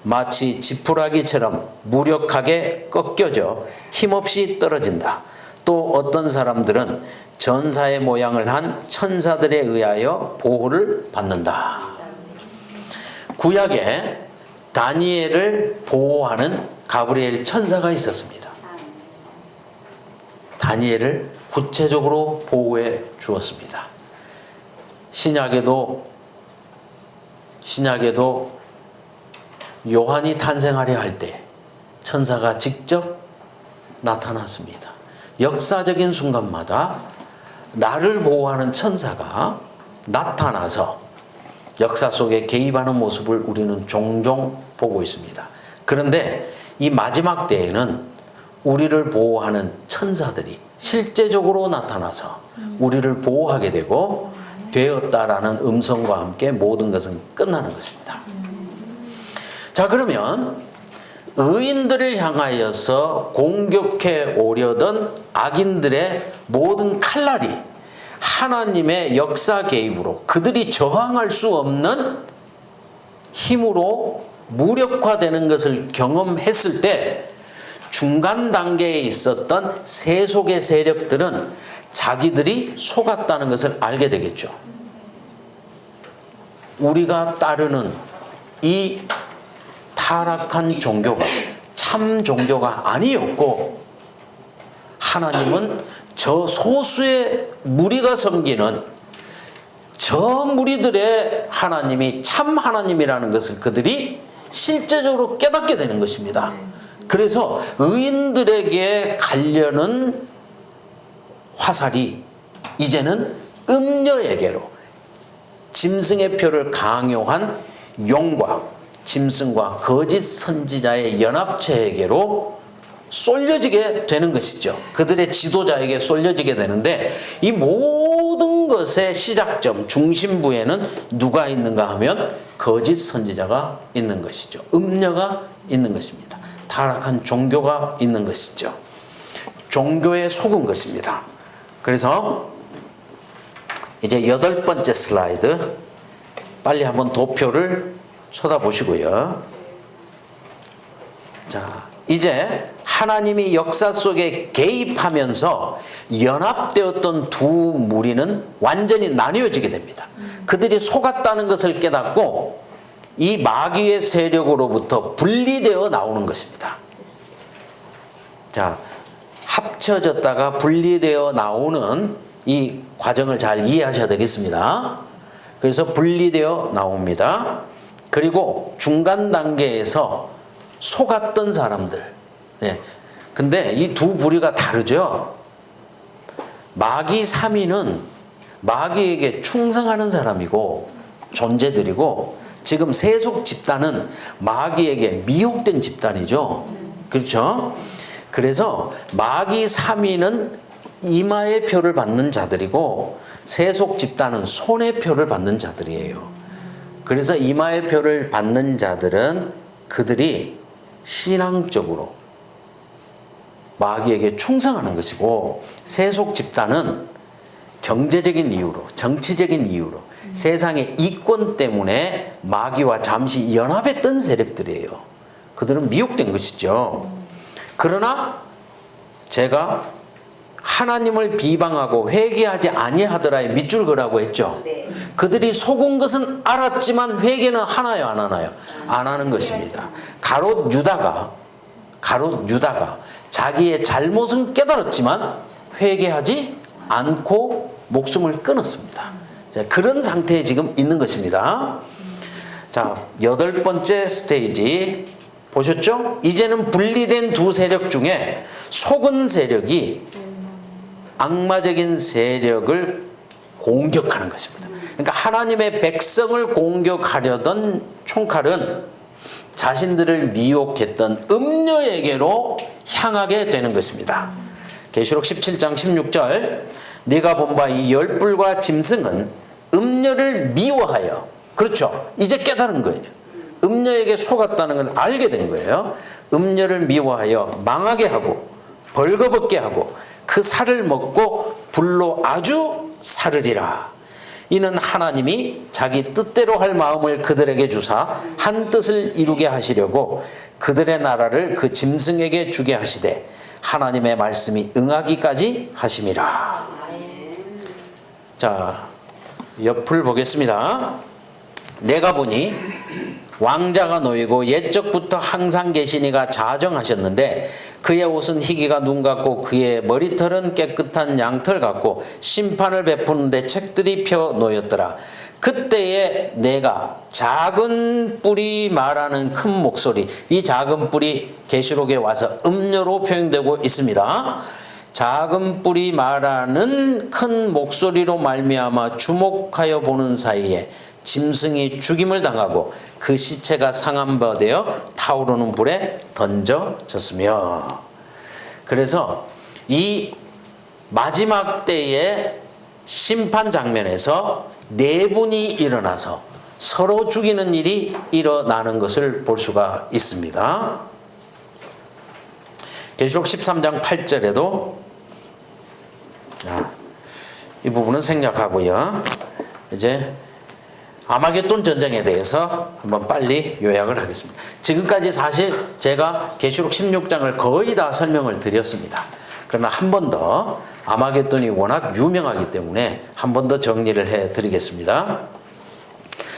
마치 지푸라기처럼 무력하게 꺾여져 힘없이 떨어진다. 또 어떤 사람들은 전사의 모양을 한 천사들에 의하여 보호를 받는다. 구약에 다니엘을 보호하는 가브리엘 천사가 있었습니다. 다니엘을 구체적으로 보호해 주었습니다. 신약에도 요한이 탄생하려 할 때 천사가 직접 나타났습니다. 역사적인 순간마다 나를 보호하는 천사가 나타나서 역사 속에 개입하는 모습을 우리는 종종 보고 있습니다. 그런데 이 마지막 때에는 우리를 보호하는 천사들이 실제적으로 나타나서 우리를 보호하게 되었다라는 음성과 함께 모든 것은 끝나는 것입니다. 자, 그러면 의인들을 향하여서 공격해 오려던 악인들의 모든 칼날이 하나님의 역사 개입으로 그들이 저항할 수 없는 힘으로 무력화되는 것을 경험했을 때 중간 단계에 있었던 세속의 세력들은 자기들이 속았다는 것을 알게 되겠죠. 우리가 따르는 이 타락한 종교가 참 종교가 아니었고 하나님은 저 소수의 무리가 섬기는 저 무리들의 하나님이 참 하나님이라는 것을 그들이 실제적으로 깨닫게 되는 것입니다. 그래서 의인들에게 가려는 화살이 이제는 음녀에게로 짐승의 표를 강요한 용과 짐승과 거짓 선지자의 연합체에게로 쏠려지게 되는 것이죠. 그들의 지도자에게 쏠려지게 되는데 이 모든 것의 시작점, 중심부에는 누가 있는가 하면 거짓 선지자가 있는 것이죠. 음녀가 있는 것입니다. 타락한 종교가 있는 것이죠. 종교에 속은 것입니다. 그래서 이제 8번째 슬라이드 빨리 한번 도표를 쳐다보시고요. 자, 이제 하나님이 역사 속에 개입하면서 연합되었던 두 무리는 완전히 나뉘어지게 됩니다. 그들이 속았다는 것을 깨닫고 이 마귀의 세력으로부터 분리되어 나오는 것입니다. 자, 합쳐졌다가 분리되어 나오는 이 과정을 잘 이해하셔야 되겠습니다. 그래서 분리되어 나옵니다. 그리고 중간 단계에서 속았던 사람들. 네. 근데 이 두 부류가 다르죠. 마귀 3위는 마귀에게 충성하는 사람이고 존재들이고 지금 세속 집단은 마귀에게 미혹된 집단이죠. 그렇죠? 그래서 마귀 3위는 이마의 표를 받는 자들이고 세속 집단은 손의 표를 받는 자들이에요. 그래서 이마의 표를 받는 자들은 그들이 신앙적으로 마귀에게 충성하는 것이고 세속 집단은 경제적인 이유로 정치적인 이유로 세상의 이권 때문에 마귀와 잠시 연합했던 세력들이에요. 그들은 미혹된 것이죠. 그러나 제가 하나님을 비방하고 회개하지 아니하더라의 밑줄 그라고 했죠. 그들이 속은 것은 알았지만 회개는 하나요, 안 하나요? 안 하는 것입니다. 가롯 유다가 자기의 잘못은 깨달았지만 회개하지 않고 목숨을 끊었습니다. 자, 그런 상태에 지금 있는 것입니다. 자, 8번째 스테이지 보셨죠? 이제는 분리된 두 세력 중에 속은 세력이 악마적인 세력을 공격하는 것입니다. 그러니까 하나님의 백성을 공격하려던 총칼은 자신들을 미혹했던 음녀에게로 향하게 되는 것입니다. 계시록 17장 16절 네가 본 바 이 열불과 짐승은 음녀를 미워하여, 그렇죠, 이제 깨달은 거예요. 음녀에게 속았다는 걸 알게 된 거예요. 음녀를 미워하여 망하게 하고 벌거벗게 하고 그 살을 먹고 불로 아주 사르리라. 이는 하나님이 자기 뜻대로 할 마음을 그들에게 주사 한 뜻을 이루게 하시려고 그들의 나라를 그 짐승에게 주게 하시되 하나님의 말씀이 응하기까지 하심이라. 자, 옆을 보겠습니다. 내가 보니 왕자가 놓이고 옛적부터 항상 계시니가 자정하셨는데 그의 옷은 희기가 눈 같고 그의 머리털은 깨끗한 양털 같고 심판을 베푸는데 책들이 펴 놓였더라. 그때에 내가 작은 뿔이 말하는 큰 목소리, 이 작은 뿔이 계시록에 와서 음료로 표현되고 있습니다. 작은 뿔이 말하는 큰 목소리로 말미암아 주목하여 보는 사이에 짐승이 죽임을 당하고 그 시체가 상한 바 되어 타오르는 불에 던져졌으며. 그래서 이 마지막 때의 심판 장면에서 네 분이 일어나서 서로 죽이는 일이 일어나는 것을 볼 수가 있습니다. 계시록 13장 8절에도 이 부분은 생략하고요. 이제 아마겟돈 전쟁에 대해서 한번 빨리 요약을 하겠습니다. 지금까지 사실 제가 계시록 16장을 거의 다 설명을 드렸습니다. 그러나 한 번 더, 아마겟돈이 워낙 유명하기 때문에 한 번 더 정리를 해드리겠습니다.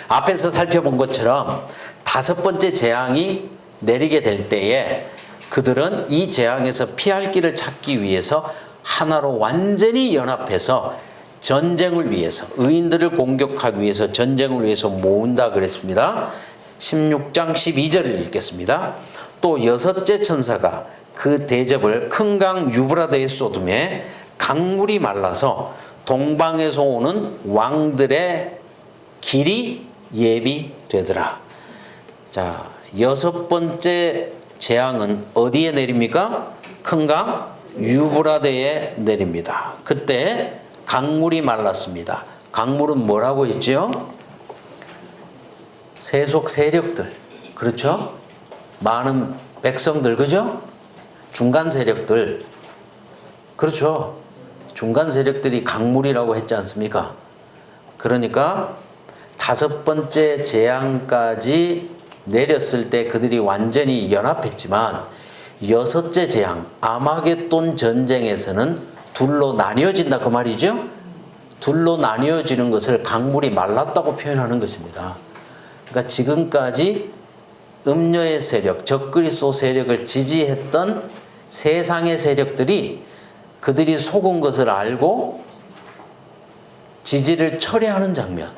앞에서 살펴본 것처럼 5번째 재앙이 내리게 될 때에 그들은 이 재앙에서 피할 길을 찾기 위해서 하나로 완전히 연합해서 전쟁을 위해서, 의인들을 공격하기 위해서 전쟁을 위해서 모은다 그랬습니다. 16장 12절을 읽겠습니다. 또 6째 천사가 그 대접을 큰 강 유브라데에 쏟음에 강물이 말라서 동방에서 오는 왕들의 길이 예비되더라. 자, 6번째 재앙은 어디에 내립니까? 큰 강 유브라데에 내립니다. 그때 강물이 말랐습니다. 강물은 뭐라고 했죠? 세속 세력들, 그렇죠? 많은 백성들, 그죠? 중간 세력들, 그렇죠? 중간 세력들이 강물이라고 했지 않습니까? 그러니까 5번째 재앙까지 내렸을 때 그들이 완전히 연합했지만 6째 재앙, 아마겟돈 전쟁에서는 둘로 나뉘어진다 그 말이죠. 둘로 나뉘어지는 것을 강물이 말랐다고 표현하는 것입니다. 그러니까 지금까지 음녀의 세력, 적그리스도 세력을 지지했던 세상의 세력들이 그들이 속은 것을 알고 지지를 철회하는 장면,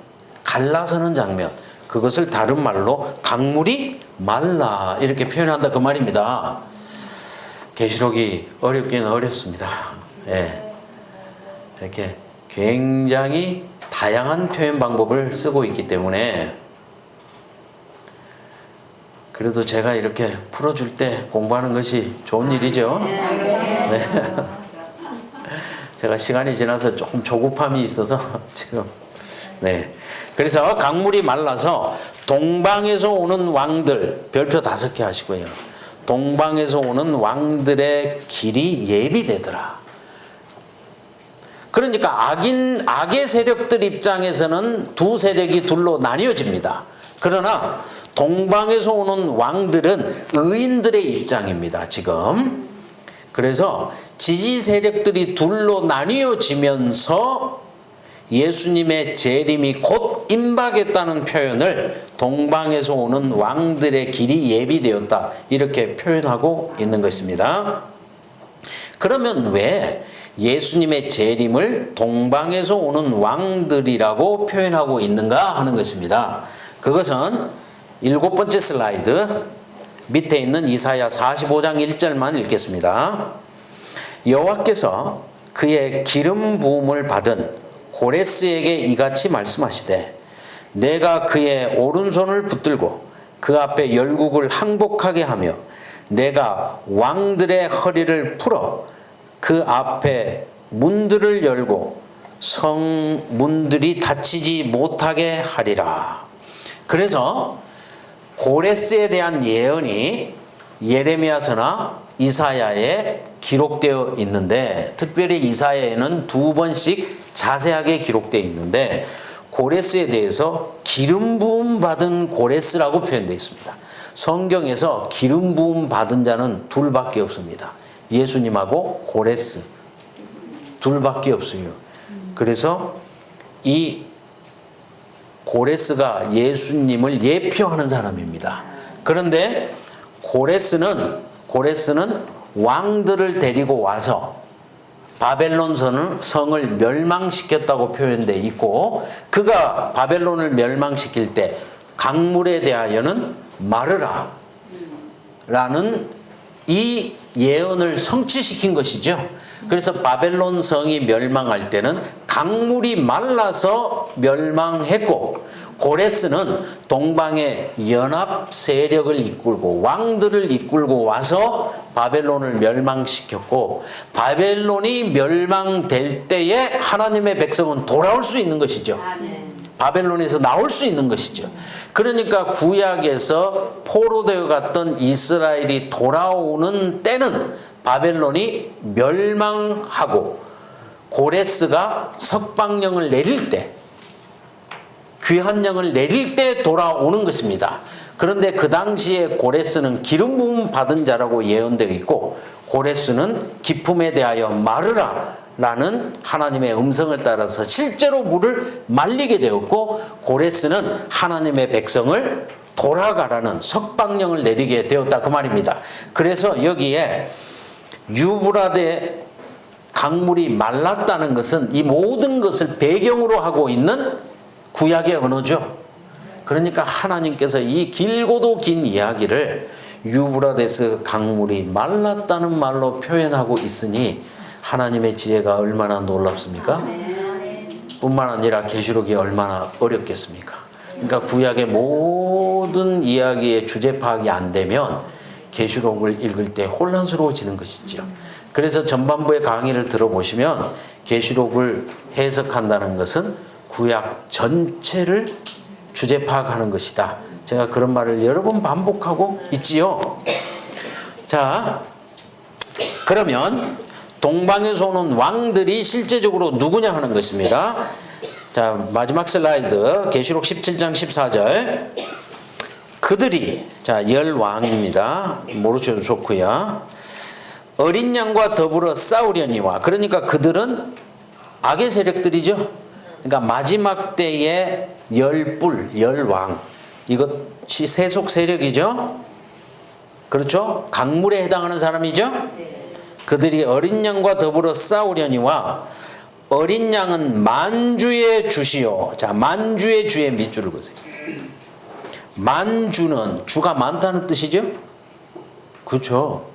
갈라서는 장면, 그것을 다른 말로 강물이 말라 이렇게 표현한다 그 말입니다. 계시록이 어렵긴 어렵습니다. 예. 이렇게 굉장히 다양한 표현 방법을 쓰고 있기 때문에 그래도 제가 이렇게 풀어줄 때 공부하는 것이 좋은 일이죠. 네. 제가 시간이 지나서 조금 조급함이 있어서 지금 네. 그래서 강물이 말라서 동방에서 오는 왕들, 별표 5개 하시고요. 동방에서 오는 왕들의 길이 예비되더라. 그러니까 악의 세력들 입장에서는 두 세력이 둘로 나뉘어집니다. 그러나 동방에서 오는 왕들은 의인들의 입장입니다. 지금. 그래서 지지 세력들이 둘로 나뉘어지면서 예수님의 재림이 곧 임박했다는 표현을 동방에서 오는 왕들의 길이 예비되었다 이렇게 표현하고 있는 것입니다. 그러면 왜 예수님의 재림을 동방에서 오는 왕들이라고 표현하고 있는가 하는 것입니다. 그것은 7번째 슬라이드 밑에 있는 이사야 45장 1절만 읽겠습니다. 여호와께서 그의 기름 부음을 받은 고레스에게 이같이 말씀하시되 내가 그의 오른손을 붙들고 그 앞에 열국을 항복하게 하며 내가 왕들의 허리를 풀어 그 앞에 문들을 열고 성문들이 닫히지 못하게 하리라. 그래서 고레스에 대한 예언이 예레미야서나 이사야에 기록되어 있는데 특별히 이사야에는 2번씩 자세하게 기록되어 있는데 고레스에 대해서 기름 부음 받은 고레스라고 표현되어 있습니다. 성경에서 기름 부음 받은 자는 둘밖에 없습니다. 예수님하고 고레스 둘밖에 없어요. 그래서 이 고레스가 예수님을 예표하는 사람입니다. 그런데 고레스는 왕들을 데리고 와서 바벨론 성을 멸망시켰다고 표현되어 있고, 그가 바벨론을 멸망시킬 때 강물에 대하여는 마르라 라는 이 예언을 성취시킨 것이죠. 그래서 바벨론 성이 멸망할 때는 강물이 말라서 멸망했고, 고레스는 동방의 연합 세력을 이끌고 왕들을 이끌고 와서 바벨론을 멸망시켰고, 바벨론이 멸망될 때에 하나님의 백성은 돌아올 수 있는 것이죠. 바벨론에서 나올 수 있는 것이죠. 그러니까 구약에서 포로되어 갔던 이스라엘이 돌아오는 때는 바벨론이 멸망하고 고레스가 석방령을 내릴 때, 귀환령을 내릴 때 돌아오는 것입니다. 그런데 그 당시에 고레스는 기름 부음 받은 자라고 예언되어 있고, 고레스는 기품에 대하여 마르라 라는 하나님의 음성을 따라서 실제로 물을 말리게 되었고, 고레스는 하나님의 백성을 돌아가라는 석방령을 내리게 되었다, 그 말입니다. 그래서 여기에 유브라데 강물이 말랐다는 것은 이 모든 것을 배경으로 하고 있는 구약의 언어죠. 그러니까 하나님께서 이 길고도 긴 이야기를 유브라데스 강물이 말랐다는 말로 표현하고 있으니 하나님의 지혜가 얼마나 놀랍습니까? 뿐만 아니라 계시록이 얼마나 어렵겠습니까? 그러니까 구약의 모든 이야기의 주제 파악이 안 되면 계시록을 읽을 때 혼란스러워지는 것이죠. 그래서 전반부의 강의를 들어보시면 계시록을 해석한다는 것은 구약 전체를 주제 파악하는 것이다. 제가 그런 말을 여러 번 반복하고 있지요. 자, 그러면 동방에서 오는 왕들이 실제적으로 누구냐 하는 것입니다. 자, 마지막 슬라이드 계시록 17장 14절. 그들이, 자, 10왕입니다. 모르셔도 좋고요. 어린 양과 더불어 싸우려니와, 그러니까 그들은 악의 세력들이죠. 그러니까 마지막 때의 10뿔, 10왕, 이것이 세속 세력이죠. 그렇죠? 강물에 해당하는 사람이죠. 그들이 어린 양과 더불어 싸우려니와, 어린 양은 만주의 주시요. 자, 만주의 주의 밑줄을 보세요. 만주는 주가 많다는 뜻이죠. 그렇죠.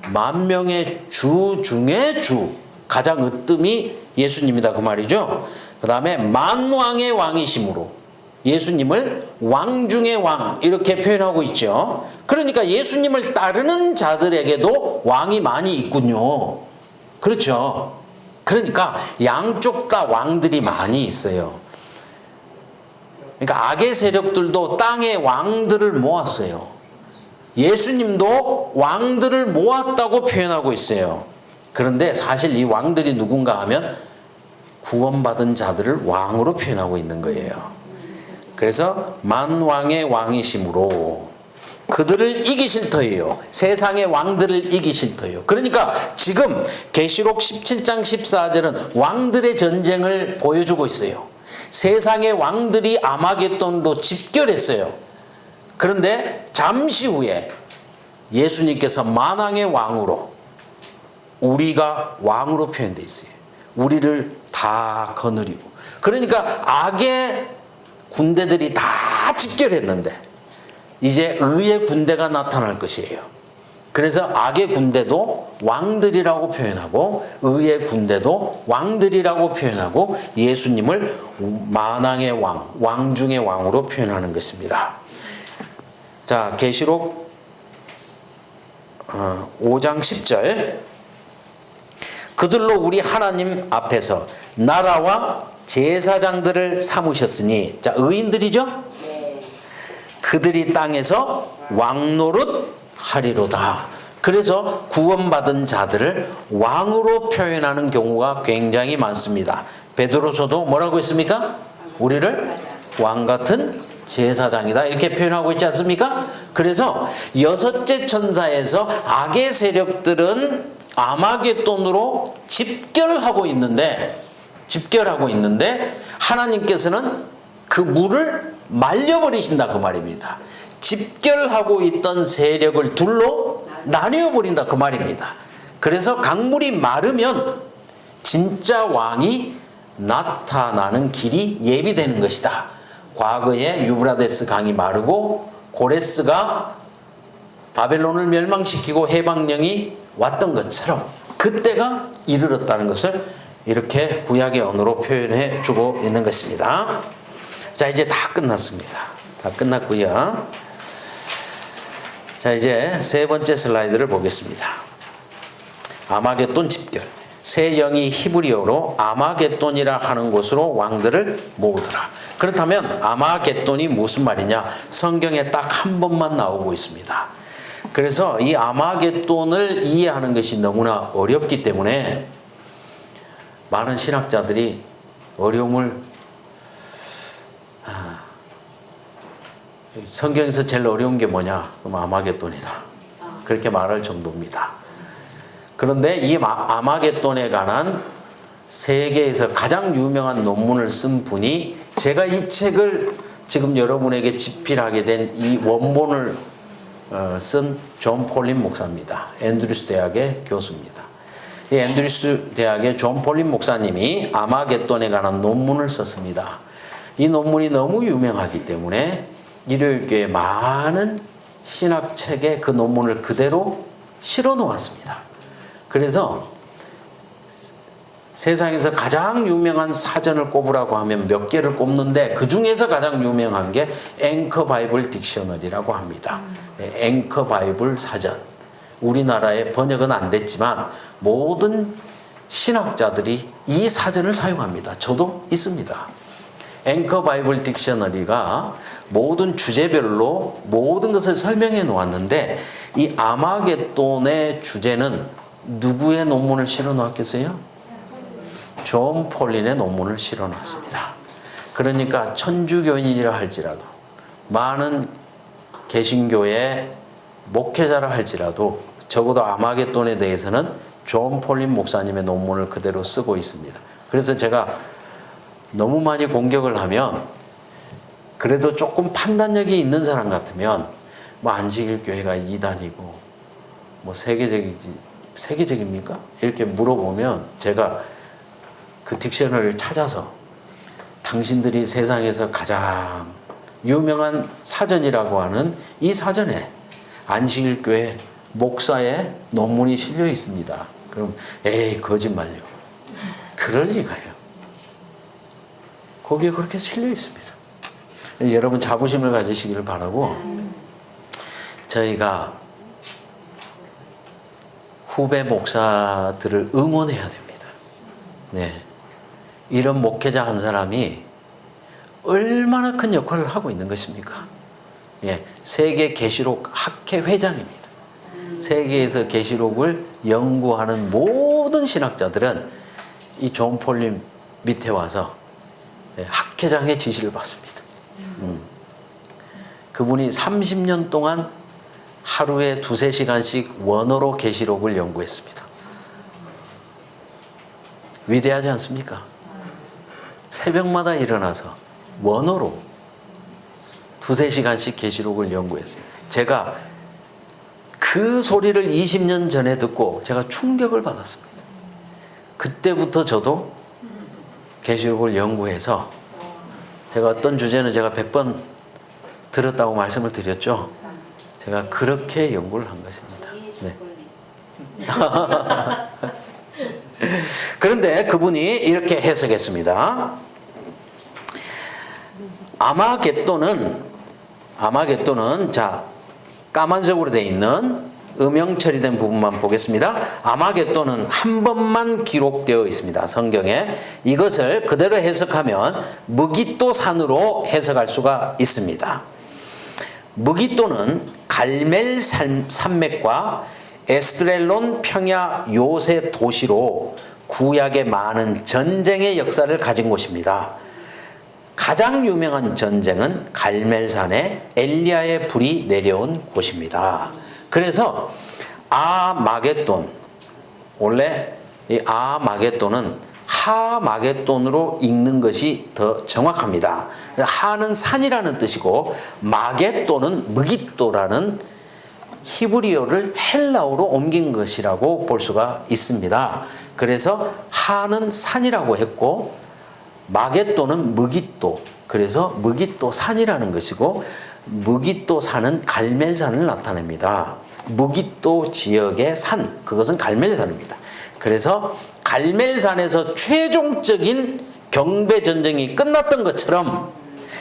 만명의 주 중에 주, 가장 으뜸이 예수님이다, 그 말이죠. 그 다음에 만왕의 왕이심으로 예수님을 왕 중의 왕, 이렇게 표현하고 있죠. 그러니까 예수님을 따르는 자들에게도 왕이 많이 있군요. 그렇죠. 그러니까 양쪽 다 왕들이 많이 있어요. 그러니까 악의 세력들도 땅의 왕들을 모았어요. 예수님도 왕들을 모았다고 표현하고 있어요. 그런데 사실 이 왕들이 누군가 하면 구원받은 자들을 왕으로 표현하고 있는 거예요. 그래서 만왕의 왕이심으로 그들을 이기실 터예요. 세상의 왕들을 이기실 터예요. 그러니까 지금 계시록 17장 14절은 왕들의 전쟁을 보여주고 있어요. 세상의 왕들이 아마겟돈도 집결했어요. 그런데 잠시 후에 예수님께서 만왕의 왕으로, 우리가 왕으로 표현되어 있어요. 우리를 다 거느리고. 그러니까 악의 군대들이 다 집결했는데 이제 의의 군대가 나타날 것이에요. 그래서 악의 군대도 왕들이라고 표현하고 의의 군대도 왕들이라고 표현하고 예수님을 만왕의 왕, 왕 중의 왕으로 표현하는 것입니다. 자, 계시록 5장 10절. 그들로 우리 하나님 앞에서 나라와 제사장들을 삼으셨으니, 자, 의인들이죠? 그들이 땅에서 왕노릇 하리로다. 그래서 구원받은 자들을 왕으로 표현하는 경우가 굉장히 많습니다. 베드로서도 뭐라고 했습니까? 우리를 왕 같은 제사장이다, 이렇게 표현하고 있지 않습니까? 그래서 여섯째 천사에서 악의 세력들은 아마겟돈으로 집결하고 있는데 집결하고 있는데 하나님께서는 그 물을 말려버리신다 그 말입니다. 집결하고 있던 세력을 둘로 나뉘어 버린다 그 말입니다. 그래서 강물이 마르면 진짜 왕이 나타나는 길이 예비되는 것이다. 과거에 유브라데스 강이 마르고 고레스가 바벨론을 멸망시키고 해방령이 왔던 것처럼 그때가 이르렀다는 것을 이렇게 구약의 언어로 표현해 주고 있는 것입니다. 자, 이제 다 끝났습니다. 다 끝났고요. 자, 이제 세 번째 슬라이드를 보겠습니다. 아마겟돈 집결. 새 영이 히브리어로 아마겟돈이라 하는 곳으로 왕들을 모으더라. 그렇다면 아마겟돈이 무슨 말이냐? 성경에 딱 한 번만 나오고 있습니다. 그래서 이 아마겟돈을 이해하는 것이 너무나 어렵기 때문에 많은 신학자들이 어려움을 성경에서 제일 어려운 게 뭐냐? 그럼 아마겟돈이다. 그렇게 말할 정도입니다. 그런데 이 아마겟돈에 관한 세계에서 가장 유명한 논문을 쓴 분이 제가 이 책을 지금 여러분에게 집필하게 된 이 원본을 쓴 존 폴린 목사입니다. 앤드루스 대학의 교수입니다. 이 앤드루스 대학의 존 폴린 목사님이 아마겟돈에 관한 논문을 썼습니다. 이 논문이 너무 유명하기 때문에 일요일교회 많은 신학책에 그 논문을 그대로 실어 놓았습니다. 그래서 세상에서 가장 유명한 사전을 꼽으라고 하면 몇 개를 꼽는데 그 중에서 가장 유명한 게 앵커 바이블 딕셔너리라고 합니다. 앵커 바이블 사전. 우리나라에 번역은 안 됐지만 모든 신학자들이 이 사전을 사용합니다. 저도 있습니다. 앵커 바이블 딕셔너리가 모든 주제별로 모든 것을 설명해 놓았는데 이 아마겟돈의 주제는 누구의 논문을 실어 놓았겠어요? 존 폴린의 논문을 실어 놨습니다. 그러니까 천주교인이라 할지라도 많은 개신교의 목회자라 할지라도 적어도 아마겟돈에 대해서는 존 폴린 목사님의 논문을 그대로 쓰고 있습니다. 그래서 제가 너무 많이 공격을 하면 그래도 조금 판단력이 있는 사람 같으면 뭐 안식일교회가 이단이고 뭐 세계적입니까? 이렇게 물어보면 제가 그 딕셔너리를 찾아서 당신들이 세상에서 가장 유명한 사전이라고 하는 이 사전에 안식일교회 목사의 논문이 실려 있습니다. 그럼 에이 거짓말요. 그럴 리가요. 거기에 그렇게 실려 있습니다. 여러분 자부심을 가지시기를 바라고 저희가 후배 목사들을 응원해야 됩니다. 네. 이런 목회자 한 사람이 얼마나 큰 역할을 하고 있는 것입니까? 예. 세계 계시록 학회 회장입니다. 세계에서 계시록을 연구하는 모든 신학자들은 이 존 폴린 밑에 와서 학회장의 지시를 받습니다. 그분이 30년 동안 하루에 2-3시간씩 원어로 계시록을 연구했습니다. 위대하지 않습니까? 새벽마다 일어나서 원어로 2-3시간씩 계시록을 연구했어요. 제가 그 소리를 20년 전에 듣고 제가 충격을 받았습니다. 그때부터 저도 계시록을 연구해서 제가 어떤 주제는 제가 100번 들었다고 말씀을 드렸죠. 제가 그렇게 연구를 한 것입니다. 네. 그런데 그분이 이렇게 해석했습니다. 아마겟돈은 자 까만색으로 되어 있는 음영 처리된 부분만 보겠습니다. 아마겟돈은 한 번만 기록되어 있습니다. 성경에. 이것을 그대로 해석하면 무깃도 산으로 해석할 수가 있습니다. 무깃도는 갈멜 산맥과 에스드렐론 평야 요새 도시로 구약의 많은 전쟁의 역사를 가진 곳입니다. 가장 유명한 전쟁은 갈멜산에 엘리야의 불이 내려온 곳입니다. 그래서 아마겟돈, 원래 이 아마겟돈은 하마겟돈으로 읽는 것이 더 정확합니다. 하는 산이라는 뜻이고 마겟돈은 무깃도라는 히브리어를 헬라어로 옮긴 것이라고 볼 수가 있습니다. 그래서 하는 산이라고 했고 마겟돈은 무깃도, 그래서 무깃도 산이라는 것이고 무깃도 산은 갈멜산을 나타냅니다. 무깃도 지역의 산, 그것은 갈멜산입니다. 그래서 갈멜산에서 최종적인 경배 전쟁이 끝났던 것처럼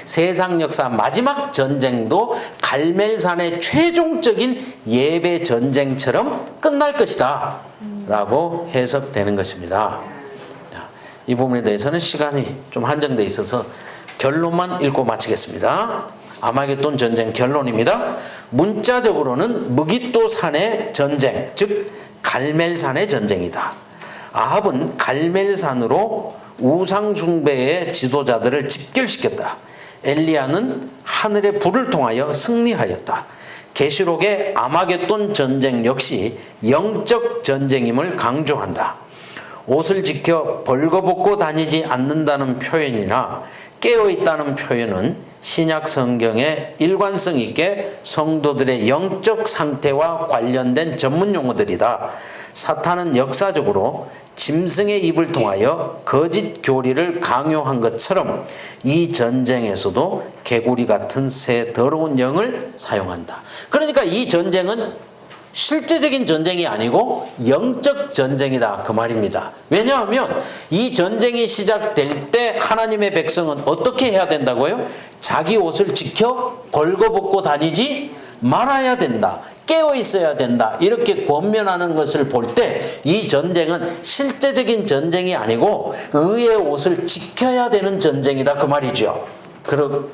세상 역사 마지막 전쟁도 갈멜산의 최종적인 예배 전쟁처럼 끝날 것이다 라고 해석되는 것입니다. 이 부분에 대해서는 시간이 좀 한정되어 있어서 결론만 읽고 마치겠습니다. 아마겟돈 전쟁 결론입니다. 문자적으로는 무깃도 산의 전쟁, 즉 갈멜산의 전쟁이다. 아합은 갈멜산으로 우상 숭배의 지도자들을 집결시켰다. 엘리야는 하늘의 불을 통하여 승리하였다. 계시록의 아마겟돈 전쟁 역시 영적 전쟁임을 강조한다. 옷을 지켜 벌거벗고 다니지 않는다는 표현이나 깨어있다는 표현은 신약 성경의 일관성 있게 성도들의 영적 상태와 관련된 전문 용어들이다. 사탄은 역사적으로 짐승의 입을 통하여 거짓 교리를 강요한 것처럼 이 전쟁에서도 개구리 같은 새 더러운 영을 사용한다. 그러니까 이 전쟁은 실제적인 전쟁이 아니고 영적 전쟁이다 그 말입니다. 왜냐하면 이 전쟁이 시작될 때 하나님의 백성은 어떻게 해야 된다고요? 자기 옷을 지켜 벌거벗고 다니지 말아야 된다. 깨어 있어야 된다. 이렇게 권면하는 것을 볼 때 이 전쟁은 실제적인 전쟁이 아니고 의의 옷을 지켜야 되는 전쟁이다 그 말이죠.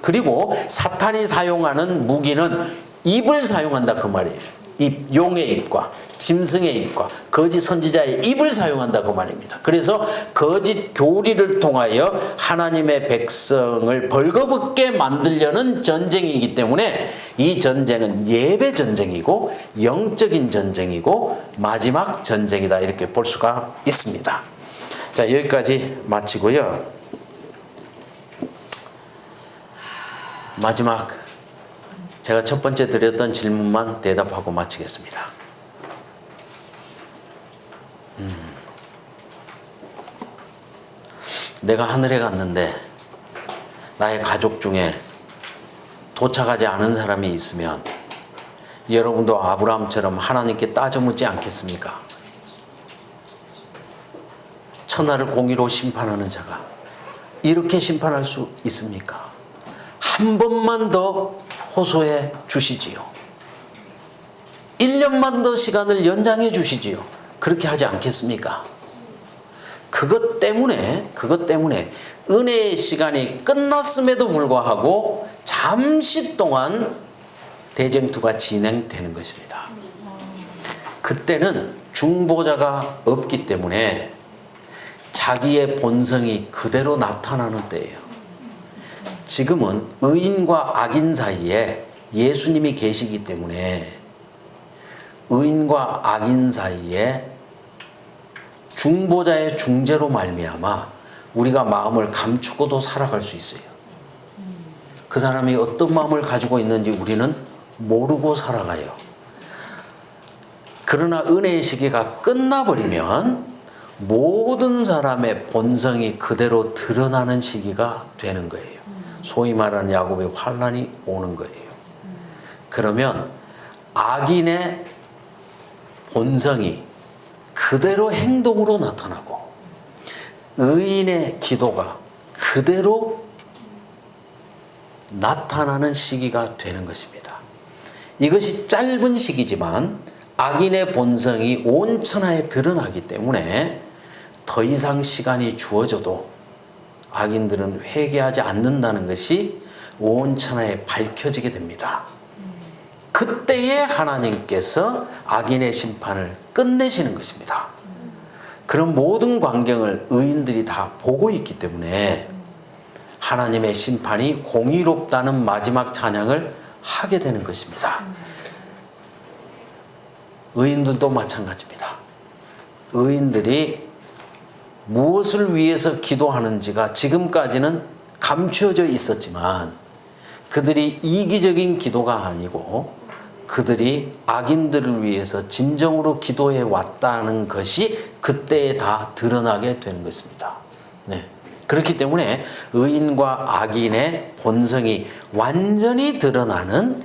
그리고 사탄이 사용하는 무기는 입을 사용한다 그 말이에요. 입, 용의 입과 짐승의 입과 거짓 선지자의 입을 사용한다 그 말입니다. 그래서 거짓 교리를 통하여 하나님의 백성을 벌거벗게 만들려는 전쟁이기 때문에 이 전쟁은 예배 전쟁이고 영적인 전쟁이고 마지막 전쟁이다 이렇게 볼 수가 있습니다. 자, 여기까지 마치고요. 마지막 제가 첫 번째 드렸던 질문만 대답하고 마치겠습니다. 내가 하늘에 갔는데 나의 가족 중에 도착하지 않은 사람이 있으면 여러분도 아브라함처럼 하나님께 따져 묻지 않겠습니까? 천하를 공의로 심판하는 자가 이렇게 심판할 수 있습니까? 한 번만 더 호소해 주시지요. 1년만 더 시간을 연장해 주시지요. 그렇게 하지 않겠습니까? 그것 때문에 은혜의 시간이 끝났음에도 불구하고 잠시 동안 대쟁투가 진행되는 것입니다. 그때는 중보자가 없기 때문에 자기의 본성이 그대로 나타나는 때예요. 지금은 의인과 악인 사이에 예수님이 계시기 때문에 의인과 악인 사이에 중보자의 중재로 말미암아 우리가 마음을 감추고도 살아갈 수 있어요. 그 사람이 어떤 마음을 가지고 있는지 우리는 모르고 살아가요. 그러나 은혜의 시기가 끝나버리면 모든 사람의 본성이 그대로 드러나는 시기가 되는 거예요. 소위 말하는 야곱의 환난이 오는 거예요. 그러면 악인의 본성이 그대로 행동으로 나타나고 의인의 기도가 그대로 나타나는 시기가 되는 것입니다. 이것이 짧은 시기지만 악인의 본성이 온 천하에 드러나기 때문에 더 이상 시간이 주어져도 악인들은 회개하지 않는다는 것이 온 천하에 밝혀지게 됩니다. 그때에 하나님께서 악인의 심판을 끝내시는 것입니다. 그런 모든 광경을 의인들이 다 보고 있기 때문에 하나님의 심판이 공의롭다는 마지막 찬양을 하게 되는 것입니다. 의인들도 마찬가지입니다. 의인들이 무엇을 위해서 기도하는지가 지금까지는 감추어져 있었지만 그들이 이기적인 기도가 아니고 그들이 악인들을 위해서 진정으로 기도해 왔다는 것이 그때에 다 드러나게 되는 것입니다. 네. 그렇기 때문에 의인과 악인의 본성이 완전히 드러나는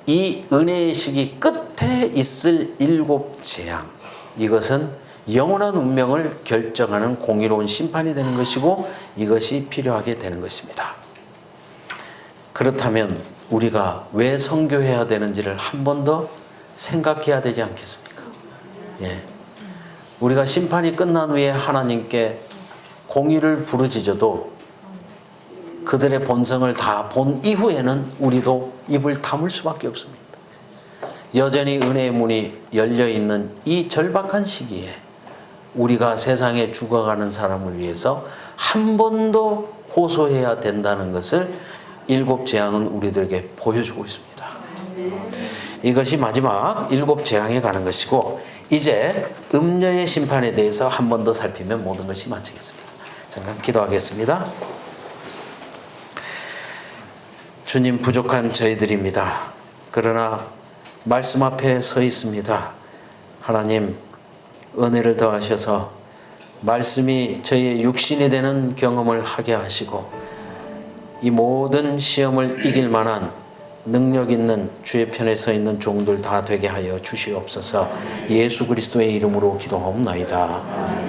이 은혜의 시기 끝에 있을 7 재앙, 이것은 영원한 운명을 결정하는 공의로운 심판이 되는 것이고 이것이 필요하게 되는 것입니다. 그렇다면 우리가 왜 선교해야 되는지를 한 번 더 생각해야 되지 않겠습니까? 예. 우리가 심판이 끝난 후에 하나님께 공의를 부르짖어도 그들의 본성을 다 본 이후에는 우리도 입을 다물 수밖에 없습니다. 여전히 은혜의 문이 열려있는 이 절박한 시기에 우리가 세상에 죽어가는 사람을 위해서 한 번 더 호소해야 된다는 것을 7 재앙은 우리들에게 보여주고 있습니다. 이것이 마지막 7 재앙에 가는 것이고 이제 음녀의 심판에 대해서 한 번 더 살피면 모든 것이 마치겠습니다. 잠깐 기도하겠습니다. 주님, 부족한 저희들입니다. 그러나 말씀 앞에 서 있습니다. 하나님, 은혜를 더하셔서 말씀이 저희의 육신이 되는 경험을 하게 하시고 이 모든 시험을 이길 만한 능력 있는 주의 편에 서 있는 종들 다 되게 하여 주시옵소서. 예수 그리스도의 이름으로 기도하옵나이다.